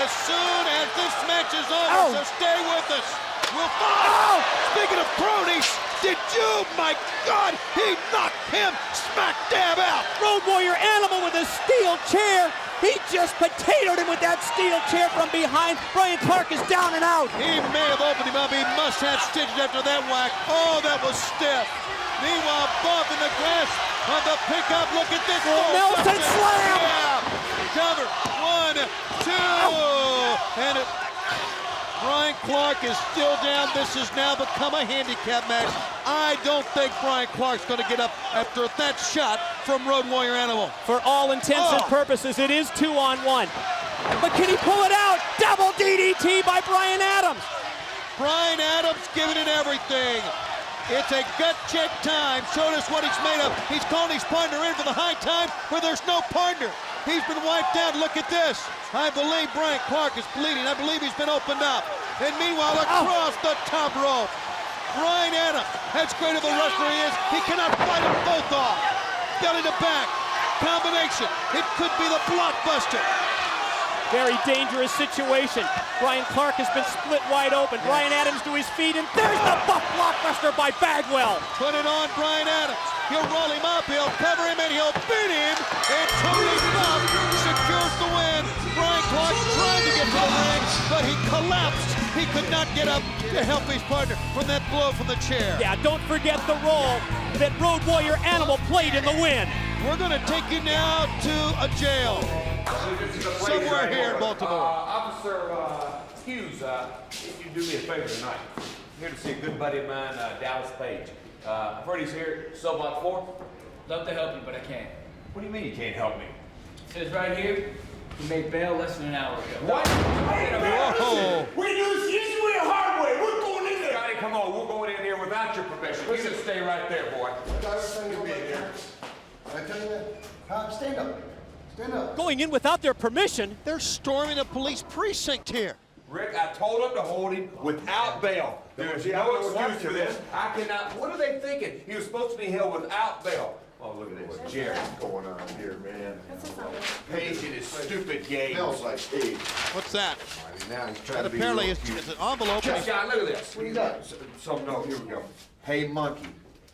as soon as this match is over, so stay with us. We'll find. Speaking of cronies, did you, my God, he knocked him smack dab out. Road Warrior Animal with a steel chair. He just potatoed him with that steel chair from behind. Brian Clark is down and out. He may have opened him up. He must have stitched after that whack. Oh, that was stiff. Meanwhile, Buff in the grasp of the pickup. Look at this. Nelson slam. Yeah. Cover. 1, 2. And Brian Clark is still down. This has now become a handicap match. I don't think Brian Clark's going to get up after that shot from Road Warrior Animal. For all intents and purposes, it is 2-on-1. But can he pull it out? Double DDT by Brian Adams. Brian Adams giving it everything. It's a gut check time. Showed us what he's made of. He's calling his partner in for the high time where there's no partner. He's been wiped out. Look at this. I believe Brian Clark is bleeding. I believe he's been opened up. And meanwhile, across the top rope, Brian Adams, as great of a wrestler he is, he cannot fight them both off. Belly to back. Combination. It could be the blockbuster. Very dangerous situation. Brian Clark has been split wide open. Brian Adams to his feet, and there's the Buff blockbuster by Bagwell. Put it on Brian Adams. He'll roll him up, he'll cover him, and he'll beat him. And Tony Buff secures the win. Brian Clark tried to get to the ring, but he collapsed. He could not get up to help his partner from that blow from the chair. Yeah, don't forget the role that Road Warrior Animal played in the win. We're going to take you now to a jail. Somewhere here in Baltimore. Officer Hughes, if you do me a favor tonight, I'm here to see a good buddy of mine, Dallas Page. Freddie's here, cell block 4. Love to help you, but I can't. What do you mean you can't help me? It says right here, you made bail less than an hour ago. What? Whoa. We do this easy way or hard way. We're going in there. Johnny, come on, we're going in here without your permission. You just stay right there, boy. I tell you that. Stand up. Stand up. Going in without their permission. They're storming a police precinct here. Rick, I told him to hold him without bail. There's no excuse for this. I cannot. What are they thinking? He was supposed to be held without bail. Oh, look at this. Jerry. What's going on here, man? Page and his stupid games. Smells like Steve. What's that? Now he's trying That to be apparently real is cute. it's an envelope. Just guy, look at this. What do you got? Some note. Here we go. Hey, monkey,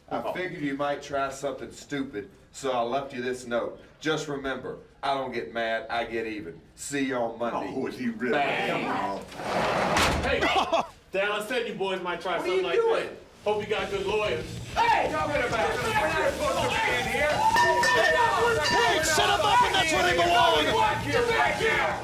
I figured you might try something stupid, so I left you this note. Just remember, I don't get mad, I get even. See you on Monday. Oh, is he really? Bang. Come on. Hey, Dallas said you boys might try something like doing? that. Hope you got good lawyers. Hey! Y'all get about it. We're not supposed to be in here. Hey, set him up, and that's where they belong. Get back here!